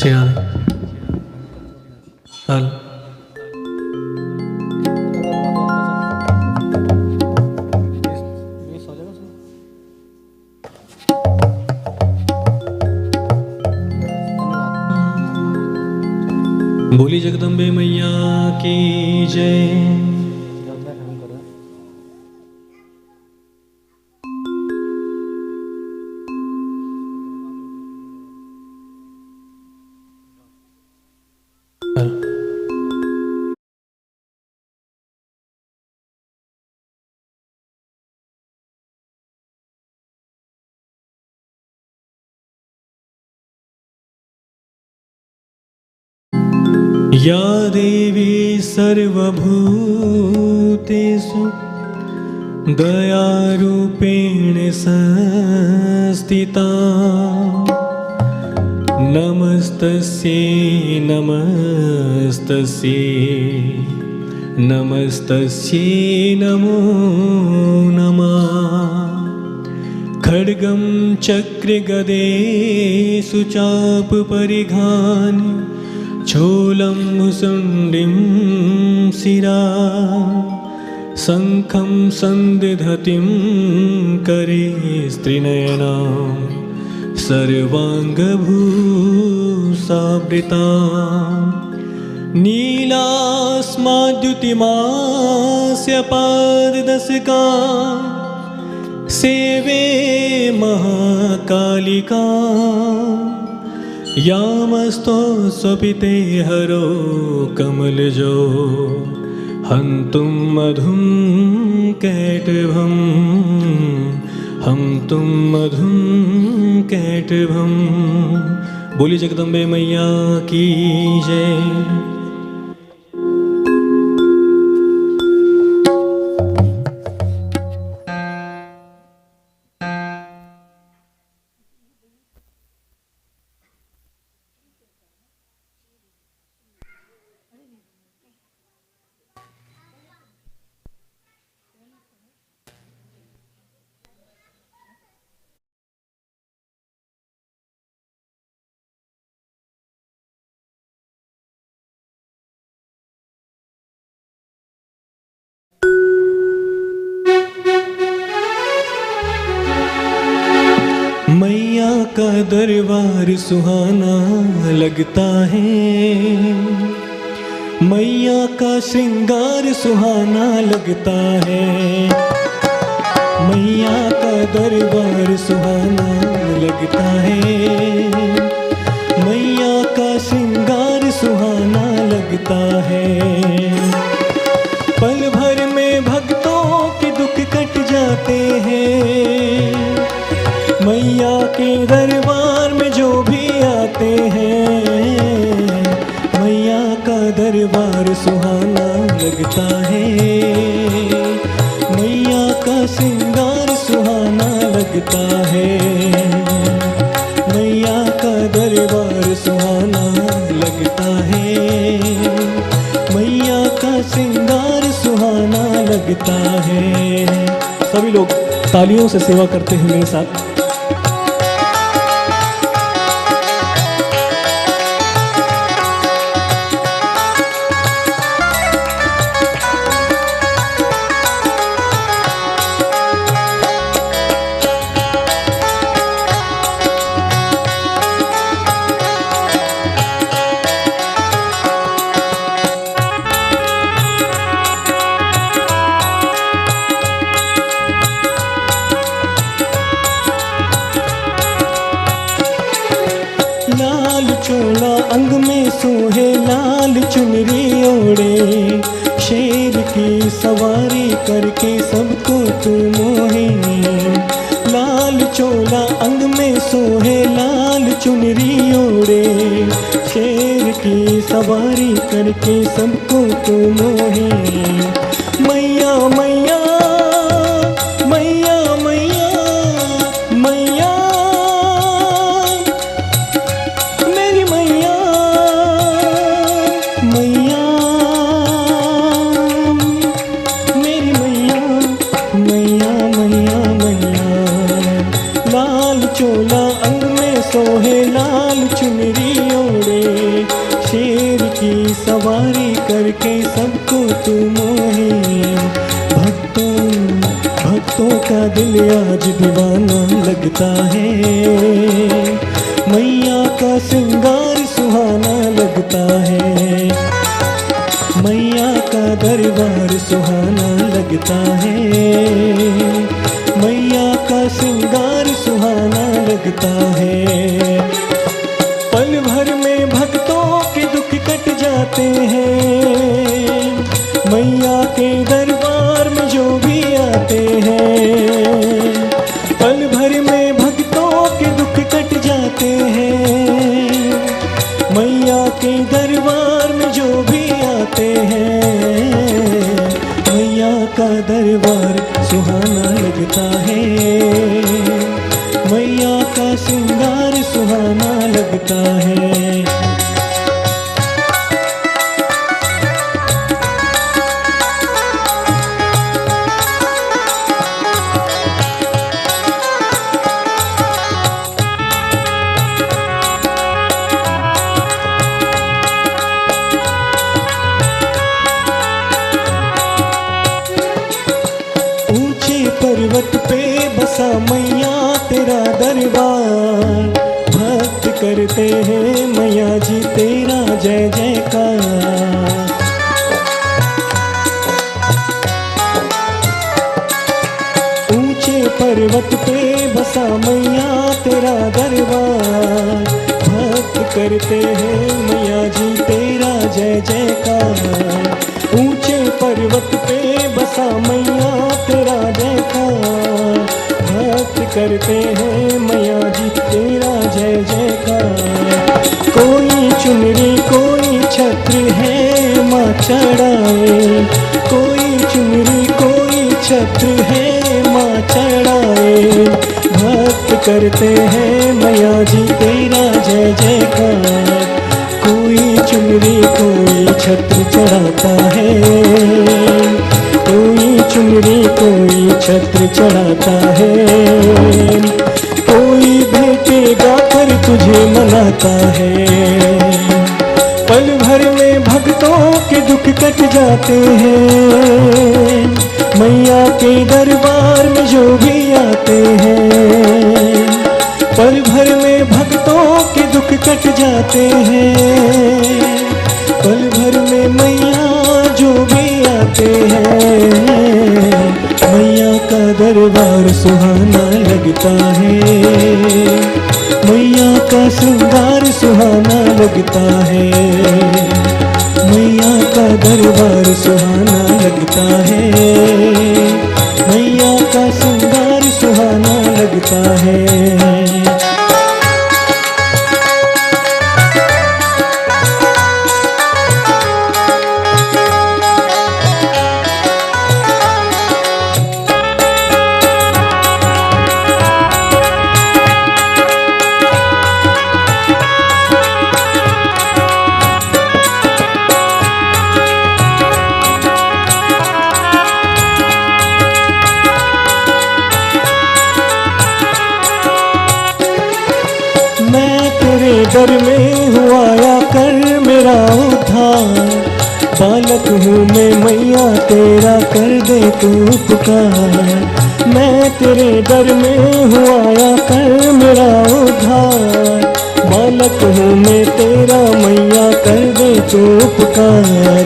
ചെയ്യാതെ हाल बोली जगदम्बे मैया की जय। या देवी सर्वभूतेषु दयारूपेण संस्थिता नमस्तस्यै नमस्तस्यै नमस्तस्यै नमो नमः। खड्गं चक्रगदेषु चापपरिघानि चोलं मुसुण्डिं शिरा शङ्खं सन्दिधतिं करे स्त्रीनयनां सर्वाङ्गभूषावृता नीलास्माद्युतिमास्य पाददशका सेवे महाकालिका यामस्तो स्वपिते हरो कमलजो हन्तुं मधुं कैटभं हन्तुं मधुं कैटभं। बोली जगदम्बे मैया की जय। मैया का दरबार सुहाना लगता है, मैया का श्रृंगार सुहाना लगता है। मैया का दरबार सुहाना लगता है, मैया का श्रृंगार सुहाना लगता है। पल भर में भक्तों के दुख कट जाते हैं, मैया के दरबार में जो भी आते हैं। मैया का दरबार सुहाना लगता है, मैया का श्रृंगार सुहाना लगता है। मैया का दरबार सुहाना लगता है, मैया का श्रृंगार सुहाना लगता है। सभी लोग तालियों से सेवा करते हैं मेरे साथ। चोला अंग में सोहे लाल चुनरी ओढ़े, शेर की सवारी करके सबको तू मोहे। लाल चोला अंग में सोहे लाल चुनरी ओढ़े, शेर की सवारी करके सबको तू मोहे। मैया मैया मैया मैया मैया चोला अंग में सोहे लाल चुनरी ओढ़े, तू मोही। भक्तों का दिल आज दीवाना लगता है। मैया का श्रृंगार सुहाना लगता है। मैया का दरबार सुहाना लगता है। मैया का श्रृंगार सुहाना लगता है। पल भर में भक्तों के दुख कट जाते हैं। मैया के दरबार में जो भी आते हैं। पल भर में भक्तों के दुख कट जाते हैं। मैया के दरबार में जो भी आते हैं। मैया का दरबार सुहाना लगता है। मैया का श्रृंगार सुहाना लगता है। पर्वत पे बसा मैया तेरा दरबार। भक्त करते हैं मैया जी तेरा जय जयकार। ऊंचे पर्वत पे बसा मैया तेरा दरबार। भक्त करते हैं मैया जी तेरा जय जयकार। ऊंचे पर्वत पे बसा मैया तेरा जयकार। भक्त करते हैं मैया जी तेरा जय जयकार। कोई चुनरी कोई छत्र है माँ चढ़ाए। कोई चुनरी कोई छत्र है माँ चढ़ाए। भक्त करते हैं मैया जी तेरा जय जयकार। कोई चुनरी कोई छत्र चढ़ाता है। कोई चुनरी कोई छत्र चढ़ाता है। कोई भेंटे गाकर तुझे मनाता है। पल भर में भक्तों के दुख कट जाते हैं। मैया के दरबार में जो भी आते हैं। पल भर में भक्तों के दुख कट जाते हैं। पल भर में मैया जो भी आते हैं। मैया का दरबार सुहाना लगता है। मैया का श्रृंगार सुहाना लगता है। मैया का दरबार सुहाना लगता है। मैया का श्रृंगार सुहाना लगता है। दर में हुआ या कर मेरा उद्धार। बालक हूँ मैं मैया तेरा कर दे तू पुकार। मैं तेरे दर में हुआ या कर मेरा उद्धार। बालक हूँ मैं तेरा मैया कर दे तू पुकार।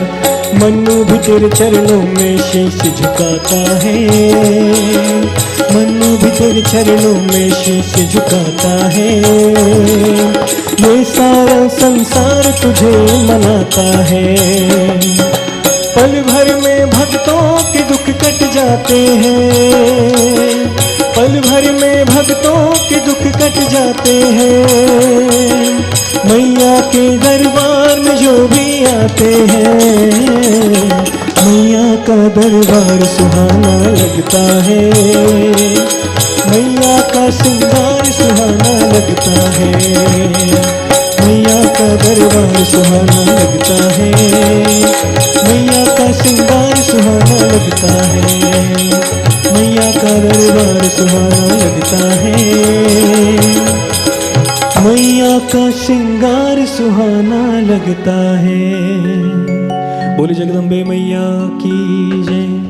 मनु भी तेरे चरणों में शीश झुकाता है। मनु भी तेरे चरणों में शीश झुकाता है। ये सारा संसार तुझे मनाता है। पल भर में भक्तों के दुख कट जाते हैं। पल भर में भक्तों के दुख कट जाते हैं। मैया के दरबार में जो भी आते हैं। मैया का दरबार सुहाना लगता है। मैया का श्रृंगार सुहाना लगता है। मैया का दरबार सुहाना लगता है। मैया का श्रृंगार सुहाना लगता है। मैया का दरबार सुहाना लगता है। मैया का श्रृंगार सुहाना लगता है। बोली जगदम्बे मैया की जय।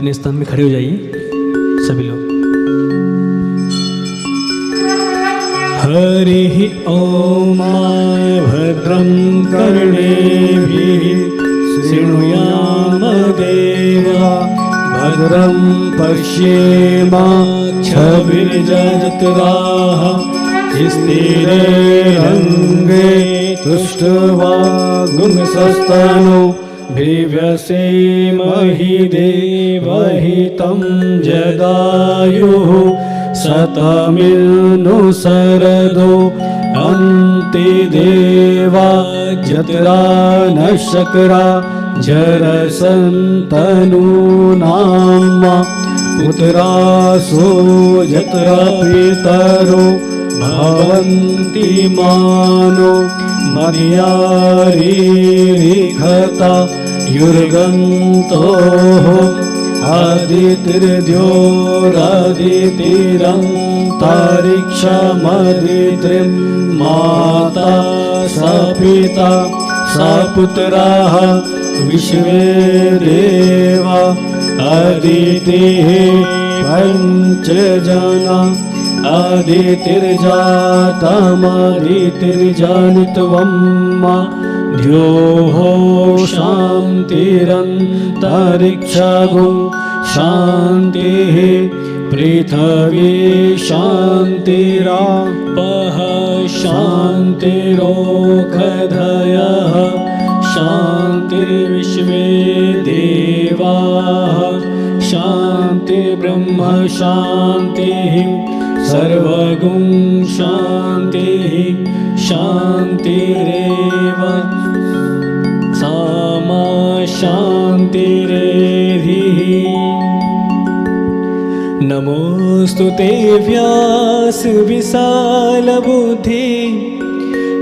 अपने स्थान में खड़े हो जाइए सभी लोग। हरि ओम भद्रं कर्णेभिः शृणुयाम देवा भद्रं पश्येमाक्षभिर्यजत्राः स्थिरैरङ्गे तुष्टवागुंसस्तनो भिव्यसेमहि देवहितं जदायुः शतमिन्नुसरदो अन्ते देवा जत्रा न शक्रा जरसन्तनूनां पुत्रासो जत्रा पितरो भवन्ति मानो मर्यारीरिखता युर्गन्तोः आदितिर्द्योरादितिरन्तरिक्षमदितिं माता सा पिता सा पुत्राः विश्वे देवा अदितिः पञ्चजना आदितिर्जातमदितिर्जनित्वं द्योः शान्तिरन्तरिक्षगुं शान्तिः पृथिवी शान्तिरापः शान्तिरोषधयः शान्तिर्विश्वे देवाः शान्तिर्ब्रह्म शान्तिः सर्वगुं शान्तिः शान्तिरेव सामा शान्तिरेधिः। नमोऽस्तु ते व्यासविशालबुद्धि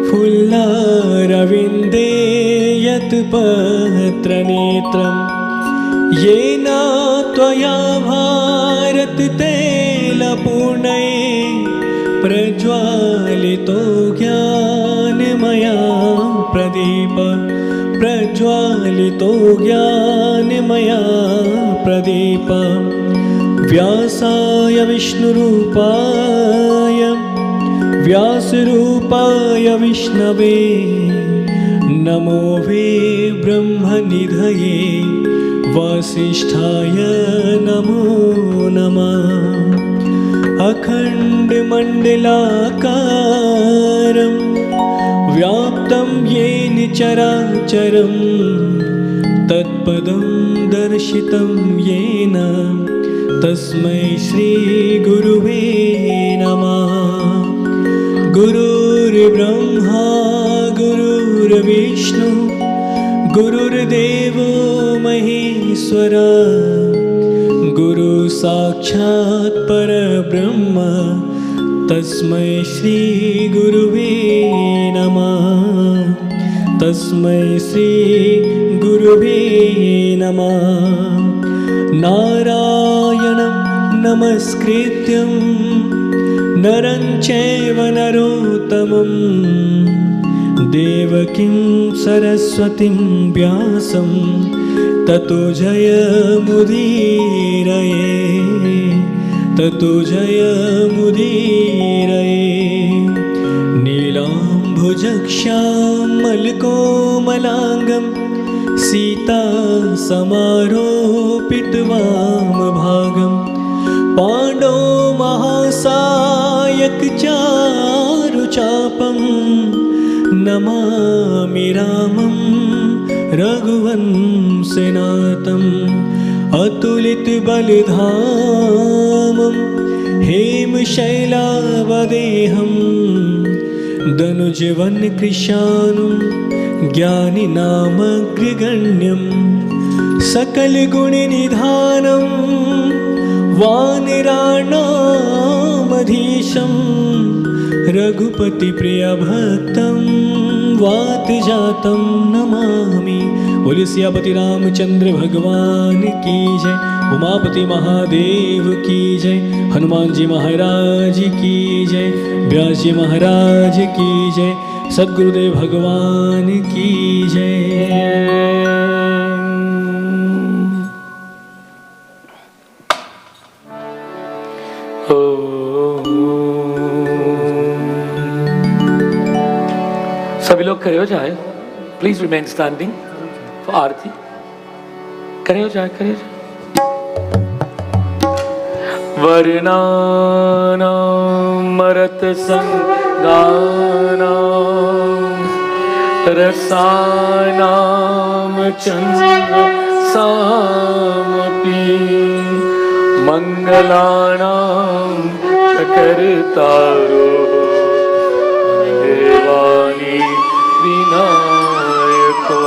फुल्लारविन्दे यत्पत्रनेत्रं येन त्वया भारततैलपूर्णये प्रज्वालितो ज्ञानमया प्रदीप प्रज्वालितो ज्ञानमया प्रदीप व्यासाय विष्णुरूपाय व्यासरूपाय विष्णवे नमो वे ब्रह्मनिधये वसिष्ठाय नमो नमः। अखण्डमण्डलाकारं व्याप्तं येन चराचरं तत्पदं दर्शितं येन तस्मै श्रीगुरुवे नमः। गुरुर्ब्रह्मा गुरुर्विष्णु गुरुर्देवो महेश्वरा गुरु साक्षात् परब्रह्म तस्मै श्री गुरुवे नमः तस्मै श्री गुरुवे नमः। नारायणं नमस्कृत्यं नरं चैव नरोत्तमं देवकीं सरस्वतीं व्यासं ततो जयमुदीरये ततो जयमुदीरये। नीलाम्भुजश्यामलकोमलाङ्गं सीता समारोपितवामभागं पाण्डो महासायकचारुचापं नमामि रामं रघुवंशनाथम् अतुलितबलधामं हेमशैलावदेहं दनुजवनकृशानुं ज्ञानिनामग्रगण्यं सकलगुणनिधानं वानराणामधीशं रघुपतिप्रियभक्तं वातजातं नमामि। बोलिए सियापति रामचंद्र भगवान की जय, उमापति महादेव की जय, हनुमान जी महाराज की जय, व्यास जी महाराज की जय, सद्गुरुदेव भगवान की जय। सभी लोग खड़े हो जाए, प्लीज रिमेन स्टैंडिंग फॉर आरती। खड़े हो जाए, खड़े हो जाए। वर्णानामरत संगानाम रसानाम चंद्र सामपि मंगलानाम चकरतारो देवानी विनायको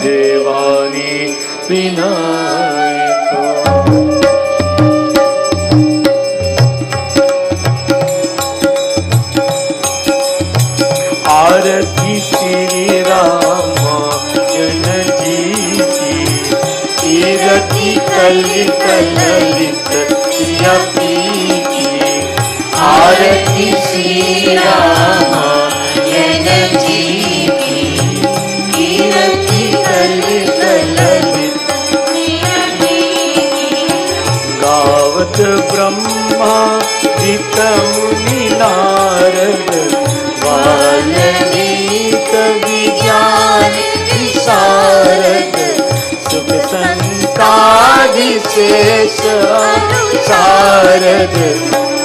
देवानी विनायको। आरती श्री रामायण जी की, कीरति कलित ललित यपी की। आरती श्री रामायण जी की, कीरति कलित ललित यपी की। गावत ब्रह्मा जित मुनि नारद, वाल्मीकि विज्ञान विशारद। सुख संकादि शेष अनुसारद,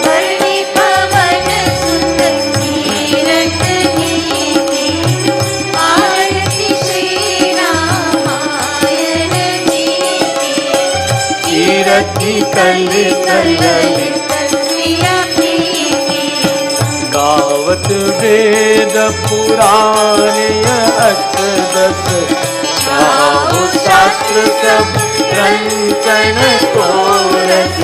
वर्णि पवन सुत कीरत नीति। आरती श्री रामायण जी की, कीरति कलित ललित यपी की। गावत वेद पुराण अष्टदश, गाओ शास्त्र सब ग्रंथन को रस।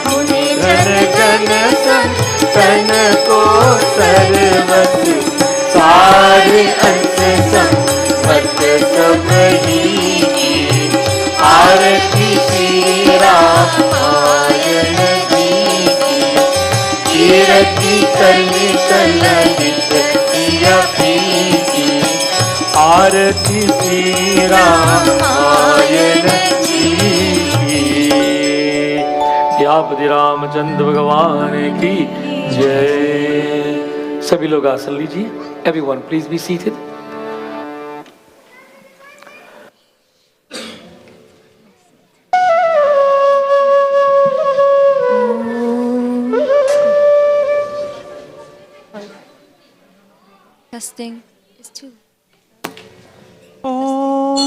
मुनि जन जन संतन को सर्वस, सारे अंश संपत सब ही की। आरती श्री रामायण जी की, कीरति कलित ललित यपी की। आरती श्री रामायण जी की। सियापति रामचंद्र भगवान की जय। सभी लोग आसन लीजिए। Everyone please be seated. Testing is 2. Om.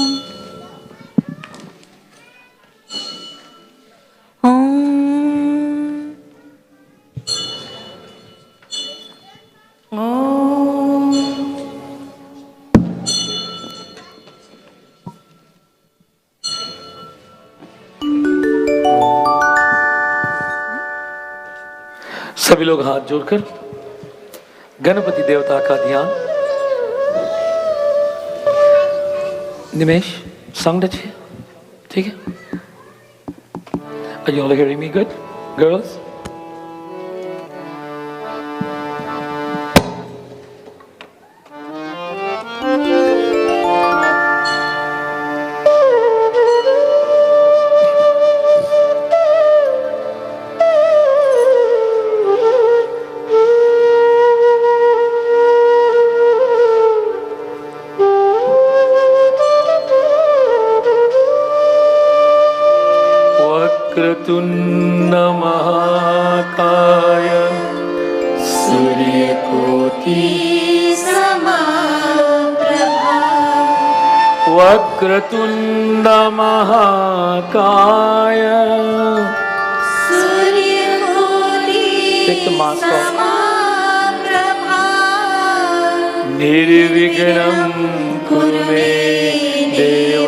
सभी लोग हाथ जोड़कर गणपति देवता का ध्यान। निमेश संग रचिए, ठीक है? Are you all hearing me good, girls? Vakratunda महाकाय सूर्यकोटि समप्रभा। वक्रतुंड महाकाय सूर्यकोटि Take the mask off. समप्रभा। निर्विघ्नं कुरु मे देव।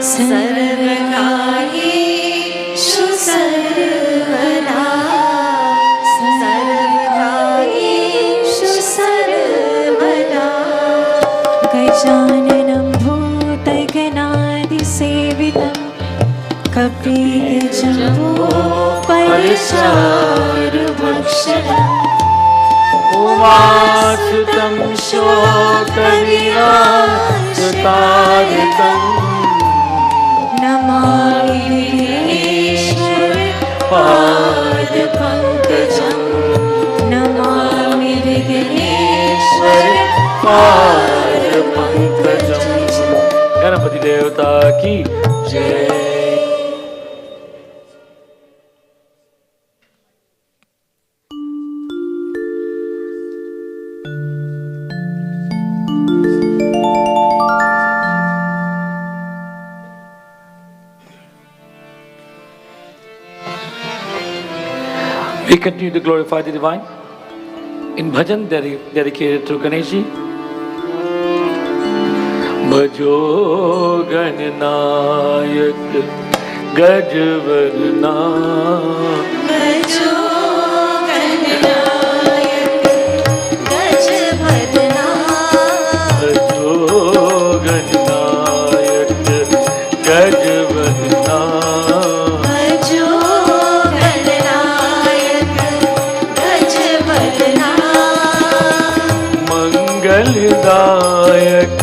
सर्वकार्येषु सर्वदा। सर्वकार्येषु सर्वदा। गजाननं भूतगणादिसेवितं कपिजम्बूफलचारुभक्षणम् उमासुतं शोकविनाशकारितं नमामि विघ्नेश्वर पाद पंकजं नमामि विघ्नेश्वर पाद पंकजं। गणपति देवता की जय। We continue to glorify the divine in bhajan dedicated to Ganeshi. Bhajo Gananayak Gajvarna, भजो गणनायक गजवदना Bhajo Gananayak Gajvarna, भजो गणनायक गजवदना Mangaldayak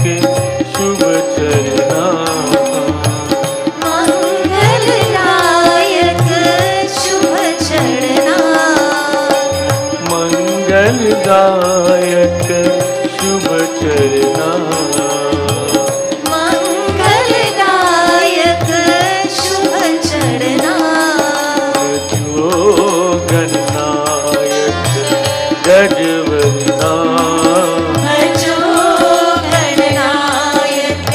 Shubh Charna, मंगलदायक शुभ चरणा Mangaldayak Shubh Charna, मंगलदायक शुभ चरणा जो गणनायक गजवदना, भजो गणनायक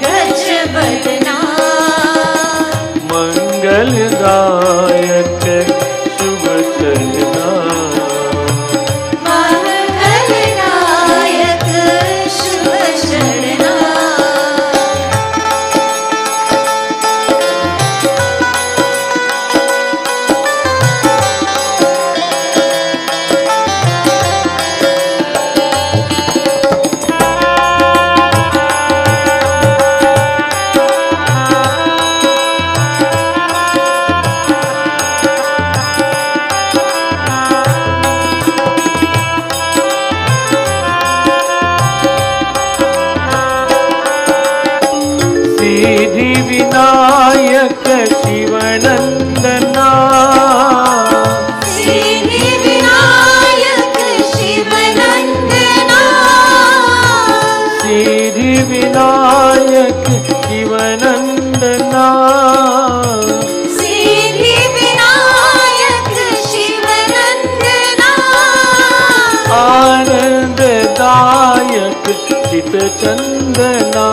गजवदना मंगलदायक शुभ चरणा, मंगलदायक शुभ चरणा सिद्धि विनायक शिवनंदना, सिद्धि विनायक शिवनंदना सिद्धि विनायक शिवनंदना, सिद्धि विनायक शिवनंदना आनंददायक चित चंदना,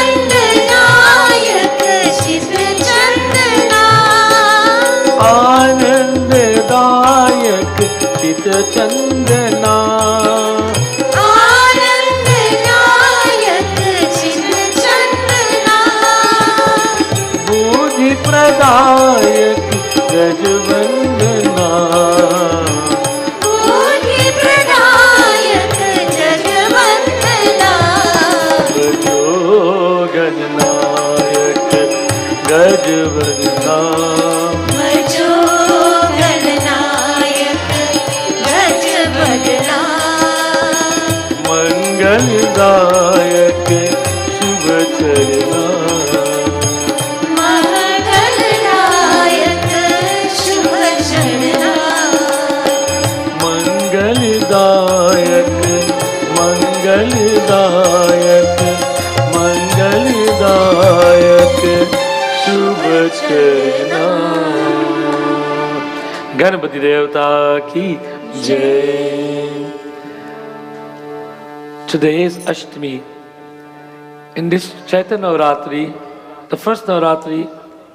आनंददायक शिव चंदना आनंददायक चित चंदना, आनंददायक शिव चंदना बुद्धि प्रदायक गजवंदना, बुद्धि प्रदायक जगवंदना भजो गणनायक गजवदना, भजो गणनायक गजवदना मंगलदायक शुभ चरणा, मंगलदायक शुभ चरणा मंगलदायक मंगलदायक मंगलदायक शुभ चरणा। गणपति देवता की जय। Today is Ashtami. In this Chaitra Navratri, the first Navratri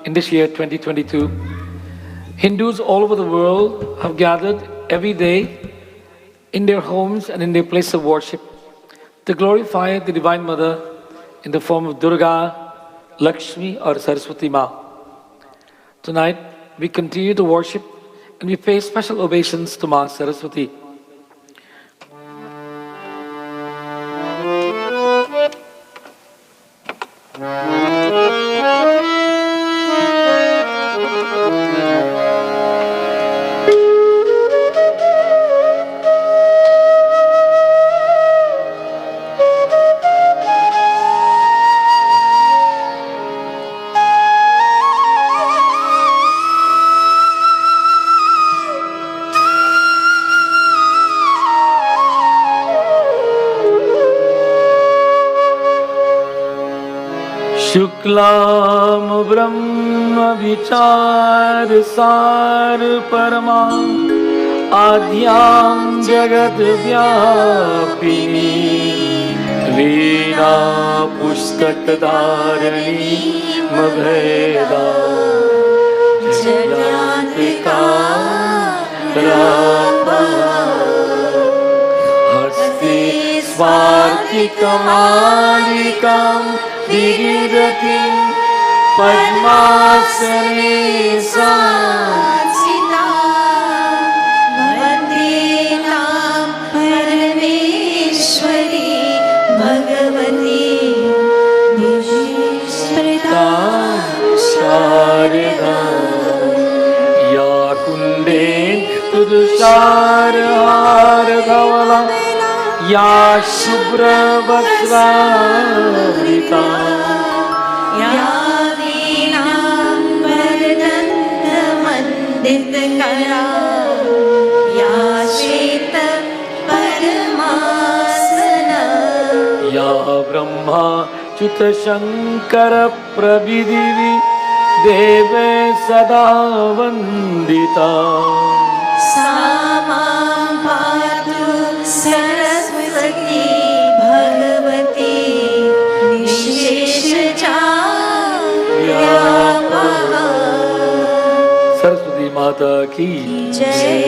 in this year 2022, Hindus all over the world have gathered every day in their homes and in their place of worship to glorify the Divine Mother in the form of Durga, Lakshmi or Saraswati Ma. Tonight, we continue to worship and we pay special obeisans to Ma Saraswati. कमलाम ब्रह्म विचार सार परमा आद्यां जगत व्यापिनी वीणा पुस्तक धारणी मभेदा जयांत्रिका हस्ते स्वार्थिकमालिकां विगिरतिं पद्मासने संस्थिता वन्दे तां परमेश्वरी भगवती विशेषप्रदां शारदा या कुण्डेन तुषारहार धवला या शुभ्रवस्त्रावृता या वीणां वरदन्तमण्डितकरा या श्वेत परमासना या ब्रह्मा च्युत शङ्कर प्रविदिवि देवे सदा वन्दिता सा मां पातु सरस्वती भगवती विशेषचार्यापहा सरस्वती माता की जय।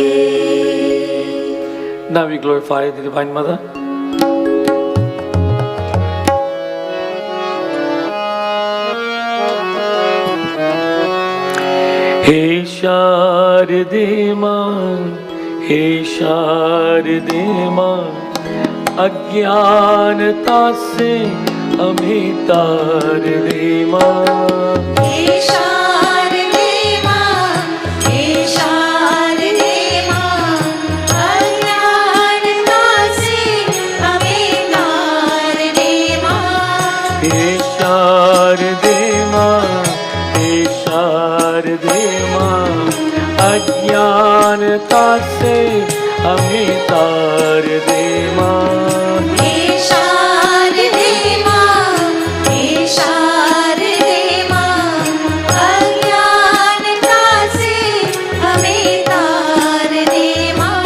Now we glorify the Divine Mother. हे शारदे मां, हे शारदे मां, अज्ञानता से हमें तार दे मां। हे शारदे मां, हे शारदे मां, अज्ञानता से हमें तार दे मां। हे शारदे मां, हे शारदे मां, अज्ञानता से हमें तार दे मां। हे शारदे मां, हे शारदे मां, अज्ञानता से हमें तार दे मां।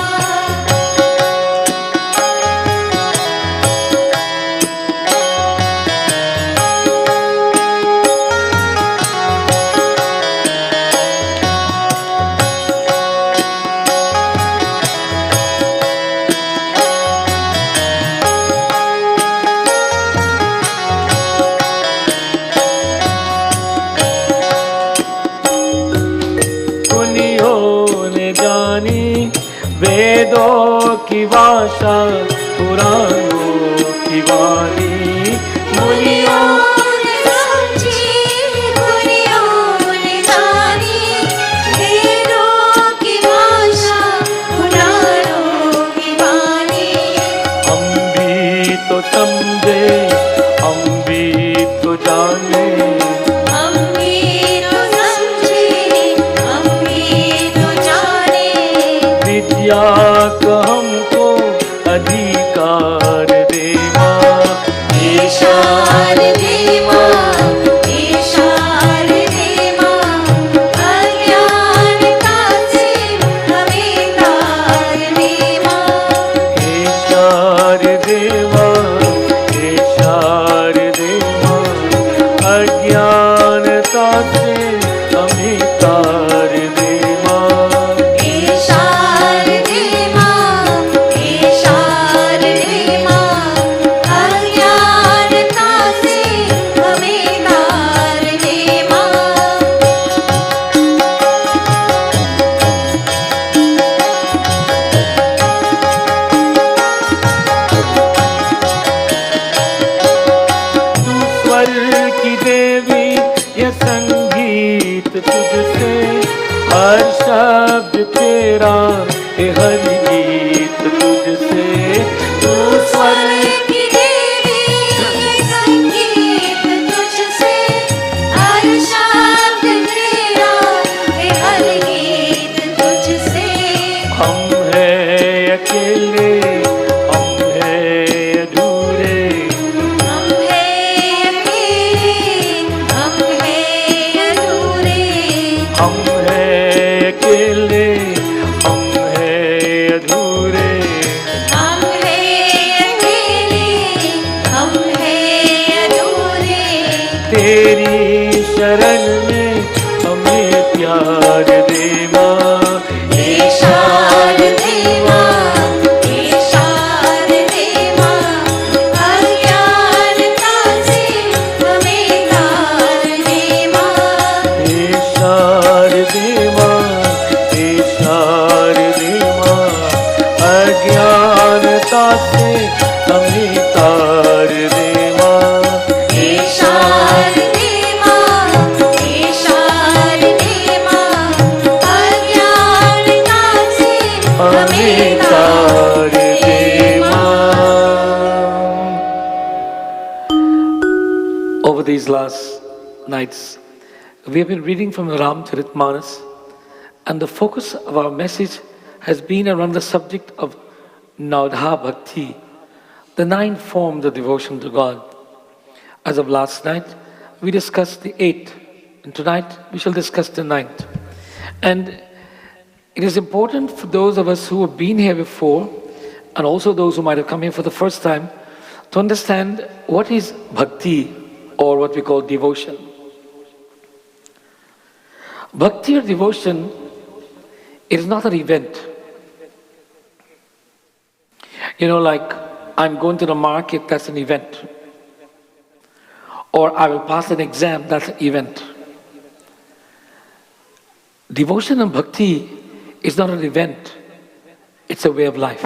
वेदों की भाषा पुराणों की वाणी मुनियों ने समझी, मुनियों ने जानी, वेदों की भाषा पुराणों की वाणी। हम भी तो समझे, हम भी तो जाने, हम भी तो समझे, हम भी तो जाने, विद्या का हमको अधिकार दे मां। हे शारदे मां, हे शारदे मां, अज्ञानता से हमें तार दे मां। हे शारदे मां, हे शारदे मां, अज्ञानता से हमें तार दे मां। हे शारदे मां, हे शारदे मां, अज्ञानता से हमें तार दे मां। तू स्वर की देवी, ये संगीत तुझसे, हर शब्द तेरा, ये हर गीत तुझसे। तू स्वर की देवी, ये संगीत तुझसे, हर शब्द तेरा, ये हर गीत तुझसे। हम हैं अकेले, हम हैं अधूरे, हम हैं अकेले, हम शारदे माँ, हे शारदे माँ, हे शारदे माँ, अज्ञानता से हमें तार दे माँ। हे शारदे माँ, हे शारदे माँ, अज्ञानता से हमें तार दे माँ। हे शारदे माँ, हे शारदे माँ, अज्ञानता से हमें तार दे माँ। Over these last nights, we have been reading from the Ramcharitmanas, and the focus of our message has been around the subject of Navdha Bhakti, the 9 forms of devotion to God. As of last night, we discussed the 8th, and tonight we shall discuss the 9th. And it is important for those of us who have been here before, and also those who might have come here for the first time, to understand what is bhakti, or what we call devotion. Bhakti or devotion is not an event. You know, like I'm going to the market, that's an event. Or I will pass an exam, that's an event. Devotion and bhakti is not an event, it's a way of life.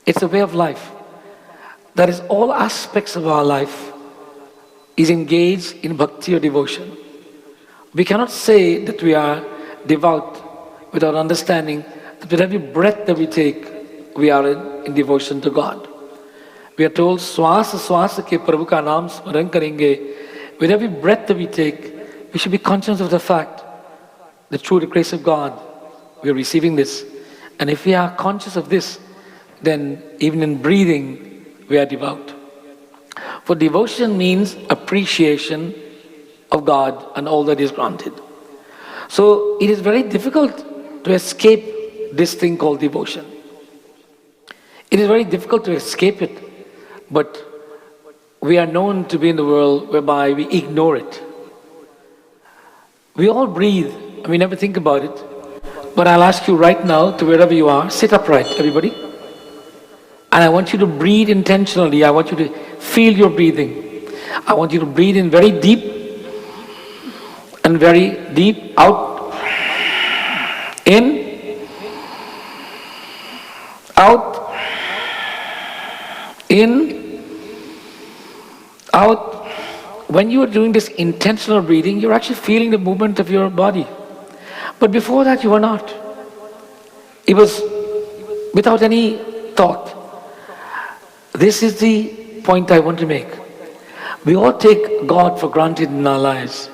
It's a way of life. That is, all aspects of our life is engaged in bhakti or devotion. We cannot say that we are devout without understanding that with every breath that we take, we are in devotion to God. We are told, Swasa Swasa ke Prabhu ka naam smaran karenge. With every breath that we take, we should be conscious of the fact that through the grace of God, we are receiving this. And if we are conscious of this, then even in breathing, we are devout. For devotion means appreciation of God and all that is granted. So it is very difficult to escape this thing called devotion. It is very difficult to escape it, but we are known to be in the world whereby we ignore it. We all breathe and we never think about it. But I'll ask you right now, to wherever you are, sit upright, everybody. And I want you to breathe intentionally. I want you to feel your breathing. I want you to breathe in very deep and very deep out. In. Out. In. Out. When you are doing this intentional breathing, you're actually feeling the movement of your body. But before that, you were not. It was without any thought. This is the point I want to make. We all take God for granted in our lives.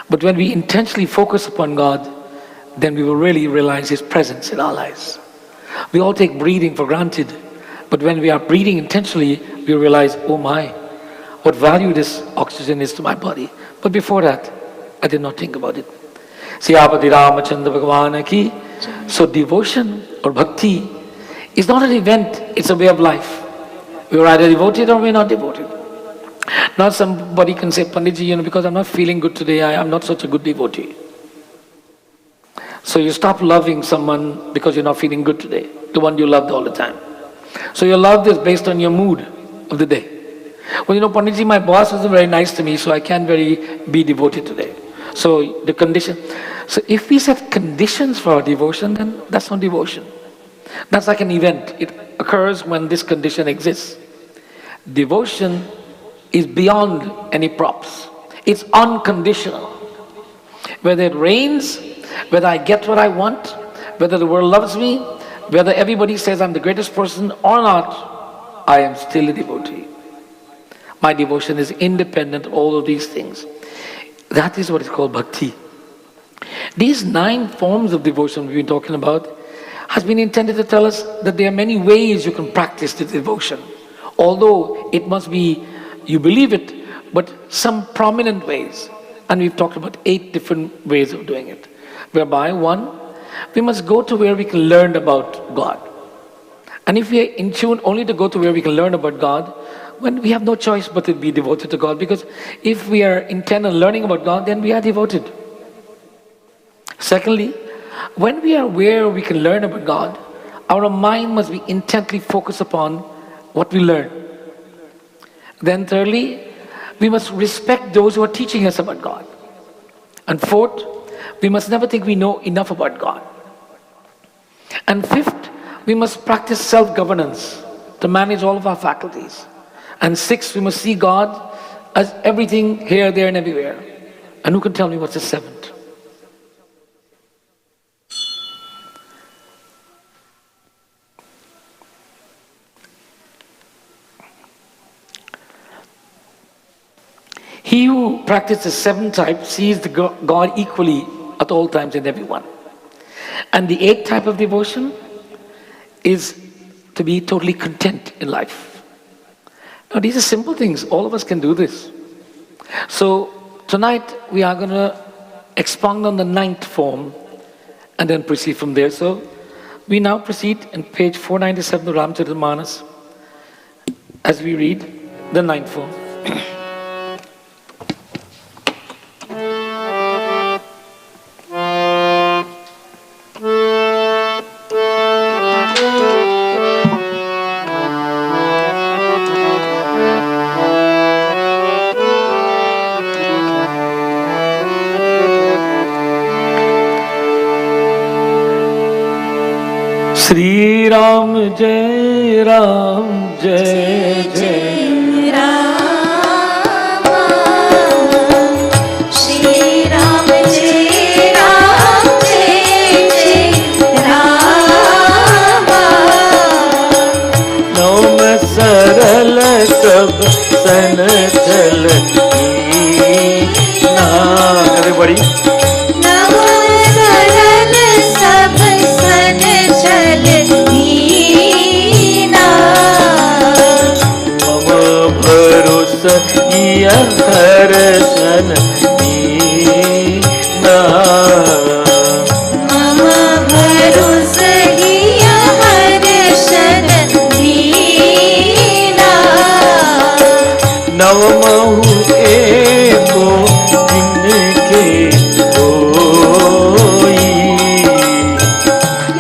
But when we intentionally focus upon God, then we will really realize His presence in our lives. We all take breathing for granted. But when we are breathing intentionally, we realize, oh my, what value this oxygen is to my body. But before that, I did not think about it. Siyapati Ramachandra Bhagavan ki. So devotion or bhakti is not an event, it's a way of life. We are either devoted or we are not devoted. Now somebody can say, Panditji, because I'm not feeling good today, I'm not such a good devotee. So you stop loving someone because you're not feeling good today, the one you loved all the time. So your love is based on your mood of the day. Well, Panditji, my boss wasn't very nice to me, so I can't be devoted today. So the condition. So if we set conditions for our devotion, then that's not devotion. That's like an event. It occurs when this condition exists. Devotion is beyond any props. It's unconditional. Whether it rains, whether I get what I want, whether the world loves me, whether everybody says I'm the greatest person or not, I am still a devotee. My devotion is independent of all of these things. That is what is called bhakti. These 9 forms of devotion we've been talking about has been intended to tell us that there are many ways you can practice the devotion. Although it must be, you believe it, but some prominent ways. And we've talked about 8 different ways of doing it. Whereby, 1, we must go to where we can learn about God. And if we are in tune only to go to where we can learn about God, when we have no choice but to be devoted to God, because if we are intent on learning about God, then we are devoted. Secondly, when we are aware we can learn about God, our mind must be intently focused upon what we learn. Then thirdly, we must respect those who are teaching us about God. And fourth, we must never think we know enough about God. And fifth, we must practice self-governance to manage all of our faculties. And sixth, we must see God as everything here, there, and everywhere. And who can tell me what's the seventh? He who practices 7 types sees the God equally at all times in everyone. And the 8th type of devotion is to be totally content in life. Now these are simple things. All of us can do this. So tonight we are going to expound on the 9th form and then proceed from there. So we now proceed in page 497 of Ramcharitamanas as we read the 9th form. Shri Ram Jai Ram Jai Jai Rama, Shri Ram Jai Ram Jai Jai Rama. नौम सरल सब सन चल everybody नव सरल सब सन चल दीना। मम भरोस यह हर्षन दीना। मम भरोस हिया हर्षन दीना। नव महु एको जिनके होई।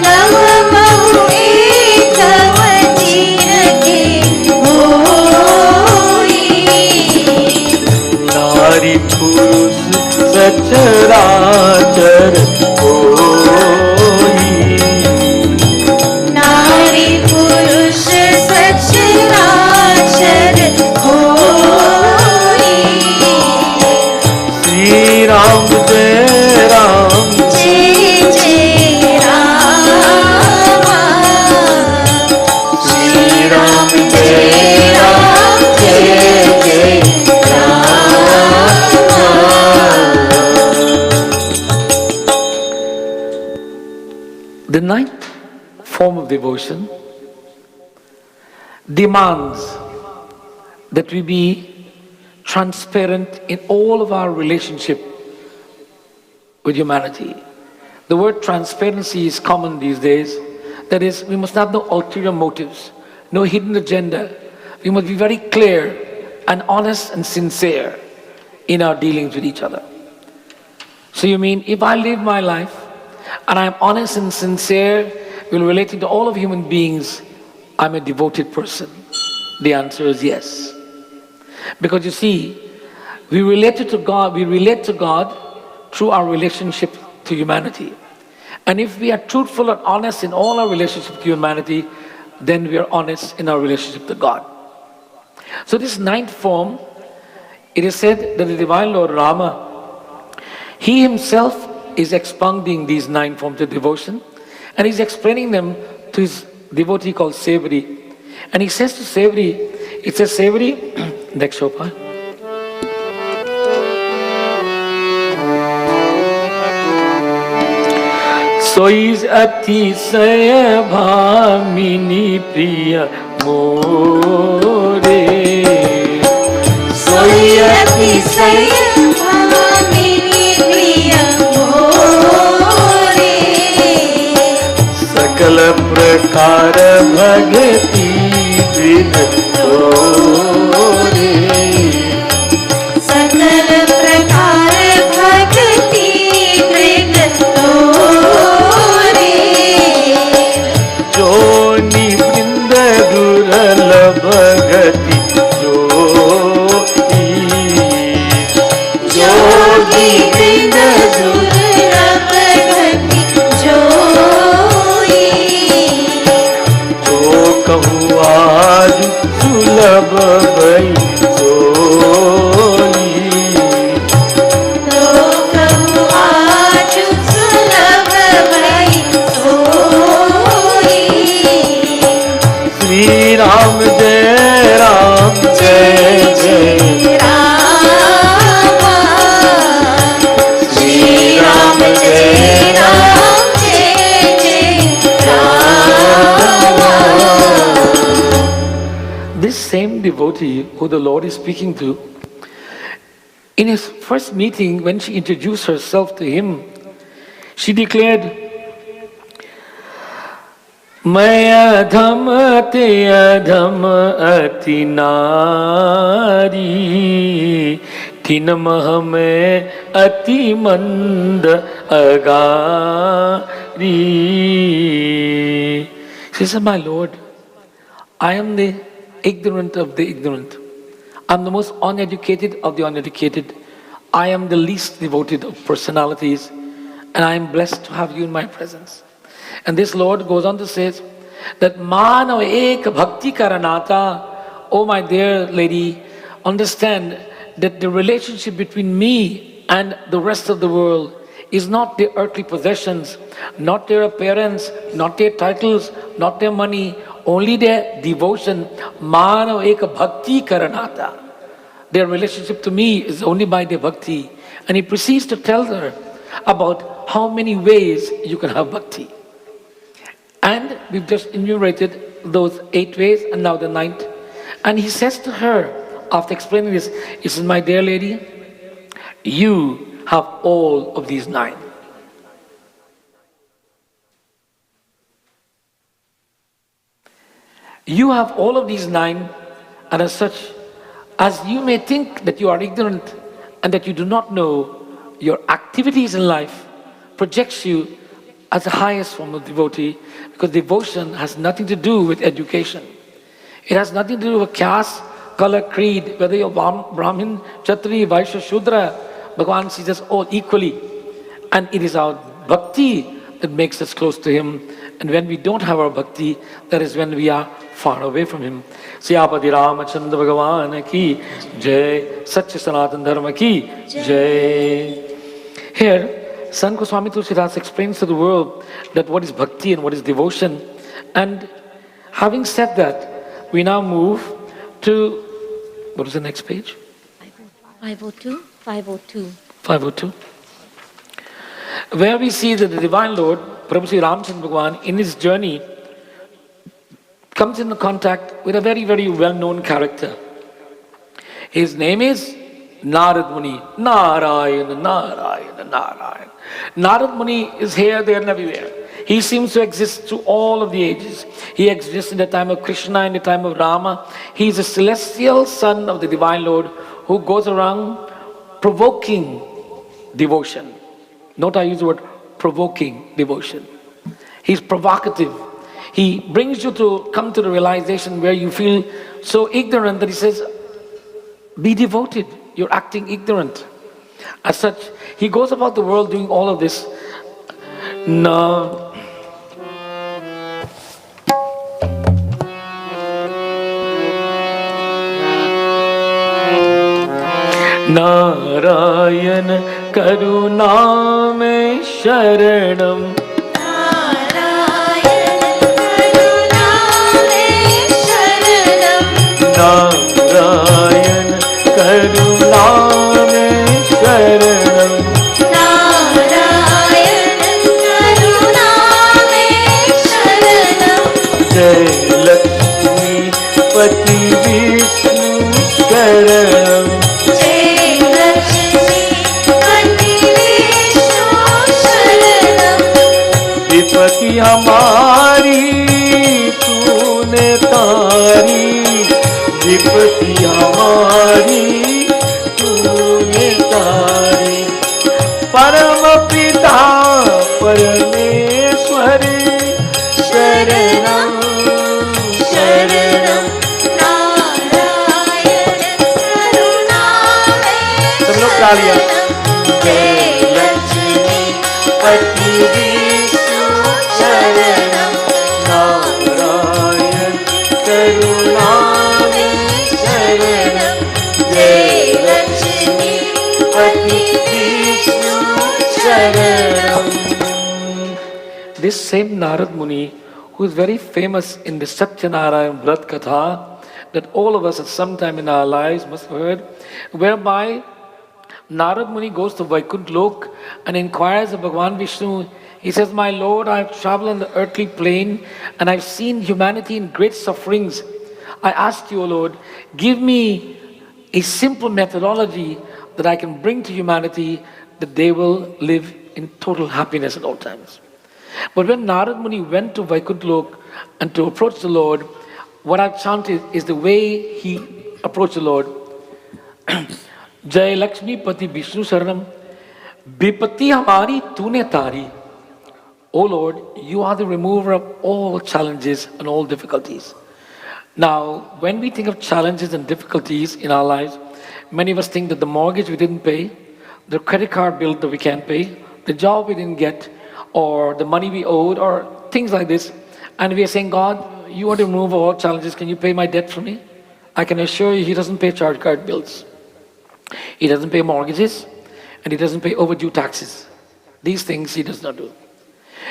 नव महु एकव जिनके होई। नारी पुरुष सचराचर होई। नारी पुरुष सचराचर होई। श्री राम जय राम जय जय रामा। श्री राम जय राम जय जय Rama. The 9th form of devotion demands that we be transparent in all of our relationship with humanity. The word transparency is common these days. That is, we must have no ulterior motives, no hidden agenda. We must be very clear and honest and sincere in our dealings with each other. So you mean, if I live my life and I'm honest and sincere while relating to all of human beings, I'm a devoted person? The answer is yes. Because you see, we relate to God through our relationship to humanity. And if we are truthful and honest in all our relationship to humanity, then we are honest in our relationship to God. So this 9th form, it is said that the Divine Lord Rama, he himself is expounding these 9 forms of devotion, and he's explaining them to his devotee called Sevari. And he says to Sevari, it says, Sevari, next Shobha. सोई अतिशय भामिनी प्रिय मोरे। सोई अतिशय भामिनी प्रिय मोरे। सकल प्रकार भगति विध तोरे। सुलभ भई सोई। तो कबू आजू सुलभ भई सोई। श्री राम जय राम जय जय राम। श्री राम जय राम जय जय Ram. This same devotee who the Lord is speaking to, in his first meeting, when she introduced herself to him, she declared, मैं अधम ते अधम अति नारी, ठिन मह में अति मंद अगारी. She said, my Lord, I am the ignorant of the ignorant. I am the most uneducated of the uneducated. I am the least devoted of personalities, and I am blessed to have you in my presence. And this Lord goes on to say that Manav ek bhakti karanata, oh my dear lady, understand that the relationship between me and the rest of the world is not their earthly possessions, not their appearance, not their titles, not their money, only their devotion. Manav ek bhakti karanata. Their relationship to me is only by their bhakti. And he proceeds to tell her about how many ways you can have bhakti. And we've just enumerated those 8 ways and now the 9th. And he says to her, after explaining this, he says, my dear lady, you have all of these 9. You have all of these 9, and as such, as you may think that you are ignorant and that you do not know, your activities in life projects you as the highest form of devotee, because devotion has nothing to do with education. It has nothing to do with caste, color, creed, whether you're Brahmin, Kshatriya, Vaishya, Shudra. Bhagavan sees us all equally. And it is our bhakti that makes us close to Him. And when we don't have our bhakti, that is when we are far away from Him. Siyapati Ramachandra Bhagavan ki Jai, Satya Sanatan Dharma ki Jai. Here, Sant Goswami Tulsidas explains to the world that what is bhakti and what is devotion. And having said that, we now move to, what is the next page? 502. 502. 502. Where we see that the Divine Lord, Prabhu Sri Ramchandra Bhagavan, in his journey, comes into contact with a very, very well-known character. His name is Narad Muni. Narayana, Narayana, Narayana. Narad Muni is here, there and everywhere. He seems to exist through all of the ages. He exists in the time of Krishna, in the time of Rama. He is a celestial son of the Divine Lord who goes around provoking devotion. Note I use the word provoking devotion. He's provocative. He brings you to come to the realization where you feel so ignorant that he says, be devoted. You're acting ignorant. As such, he goes about the world doing all of this. Narayan karuna me sharanam. Narayan karuna me sharanam. Narayan karuna me sharanam. Jai Lakshmi Pati Vishnu sharanam. Jai Lakshmi Pati Vishnu sharanam. विपत्ति हमारी तूने तारी, विपत्ति हमारी तूने तारी. परम पिता परमेश्वर शरणम शरणम. नारायण करुणा में सब लोग तालियां. जय लक्ष्मी पति विष्णु शरणम. नारायण करुणा में पति विष्णु शरणम. This same Narad Muni, who is very famous in the Satyanarayan Vrat Katha, that all of us at some time in our lives must have heard, whereby Narad Muni goes to Vaikuntha Lok and inquires of Bhagavan Vishnu. He says, "My Lord, I've traveled on the earthly plane and I've seen humanity in great sufferings. I ask you, O Lord, give me a simple methodology that I can bring to humanity that they will live in total happiness at all times." But when Narad Muni went to Vaikuntha Lok and to approach the Lord, what I've chanted is the way he approached the Lord. Jai Lakshmi Pati Vishnu Saranam, Bipati Hamari Tune Tari. O Lord, you are the remover of all challenges and all difficulties. Now, when we think of challenges and difficulties in our lives, many of us think that the mortgage we didn't pay, the credit card bill that we can't pay, the job we didn't get, or the money we owed, or things like this. And we are saying, "God, you want to remove all challenges. Can you pay my debt for me?" I can assure you, He doesn't pay charge card bills. He doesn't pay mortgages, and He doesn't pay overdue taxes. These things He does not do.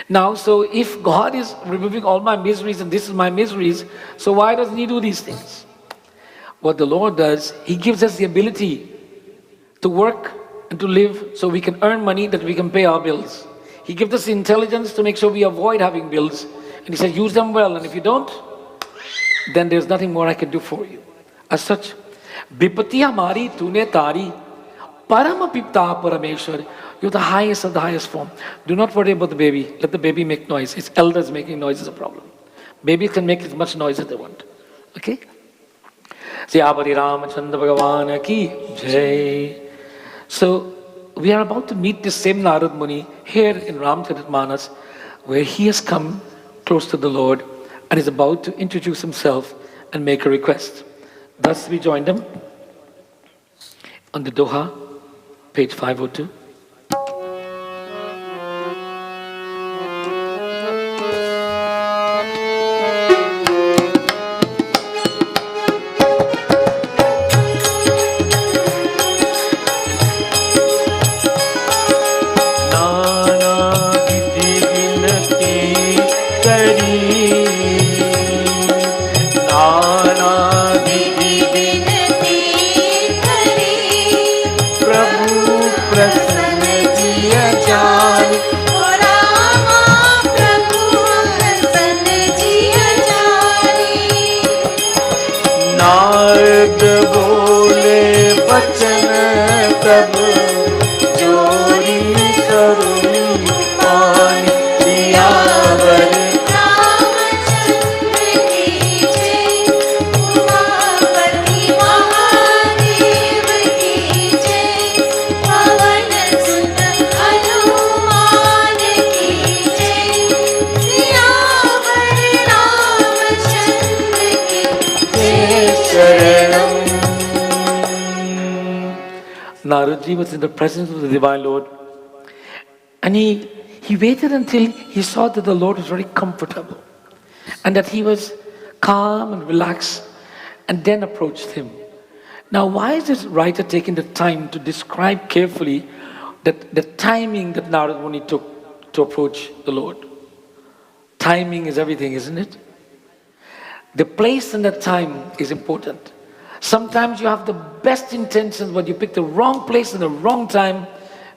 Now, so if God is removing all my miseries and this is my miseries, so why doesn't He do these things? What the Lord does, He gives us the ability to work and to live so we can earn money that we can pay our bills. He gives us the intelligence to make sure we avoid having bills. And He says, use them well, and if you don't, then there's nothing more I can do for you. As such, Bipati Hamari Tune Tari, Paramapipta Parameshwar, you're the highest of the highest form. Do not worry about the baby. Let the baby make noise. Its elders making noise is a problem. Babies can make as much noise as they want. Okay? Siyapati Ramachandra Bhagavan ki Jai. So, we are about to meet this same Narad Muni here in Ramcharitmanas, where he has come close to the Lord and is about to introduce himself and make a request. Thus we joined him on the Doha, page 502. Naradji was in the presence of the Divine Lord, and he waited until he saw that the Lord was very comfortable and that he was calm and relaxed, and then approached him. Now, why is this writer taking the time to describe carefully the timing that Narad Muni took to approach the Lord? Timing is everything, isn't it? The place and the time is important. Sometimes you have the best intentions, but you pick the wrong place and the wrong time,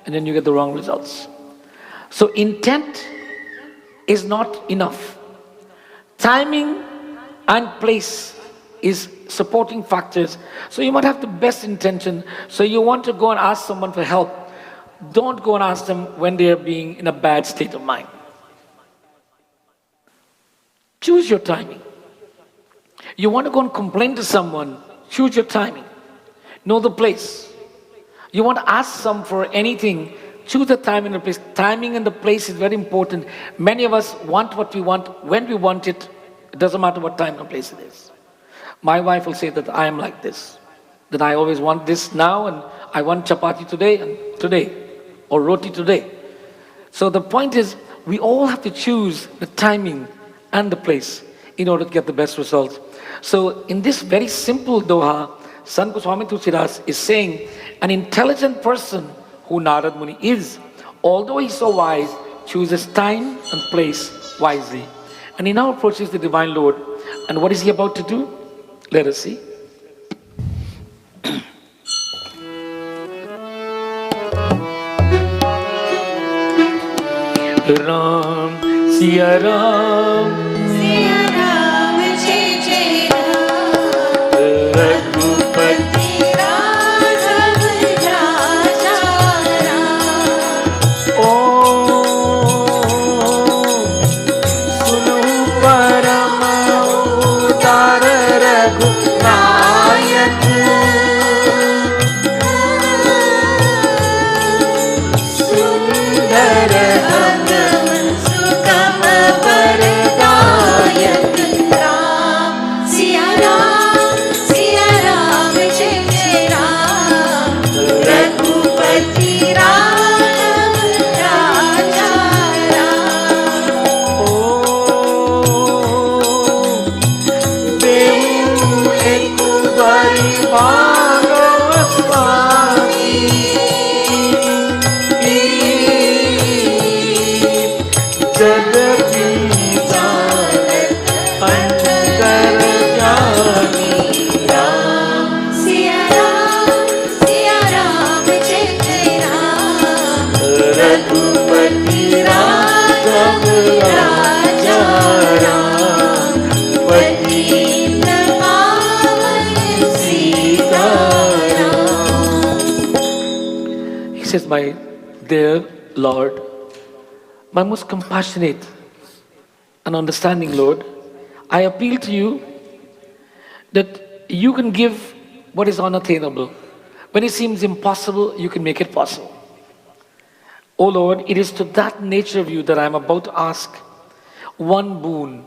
and then you get the wrong results. So intent is not enough. Timing and place is supporting factors. So you might have the best intention. So you want to go and ask someone for help. Don't go and ask them when they are being in a bad state of mind. Choose your timing. You want to go and complain to someone, choose your timing. Know the place. You want to ask some for anything, choose the time and the place. Timing and the place is very important. Many of us want what we want when we want it. It doesn't matter what time and place it is. My wife will say that I am like this. That I always want this now, and I want chapati today, or roti today. So the point is, we all have to choose the timing and the place in order to get the best results. So in this very simple doha, Sant Goswami Tulsidas is saying An intelligent person who Narad Muni is, although he's so wise, chooses time and place wisely. And he now approaches the Divine Lord. And what is he about to do? Let us see. Ram, Siya Ram, Siya Ram, Jai Jai Ram. Raghupati Raghav Raja Ram. सुनो परम उदार रघुनायक सुंदर अंगम सुगम वरदायक राम सिया राम जय जय राम रघुपति राघव राजा राम देव एक बारी मांगो स्वामी जगती जानत अंतर जानी राम सिया राम जय जय राम रघुपति राघव राजा राम पतित पावन Sitaram. He says, my dear Lord, my most compassionate and understanding Lord, I appeal to you that you can give what is unattainable. When it seems impossible, you can make it possible. O Lord, it is to that nature of you that I am about to ask one boon.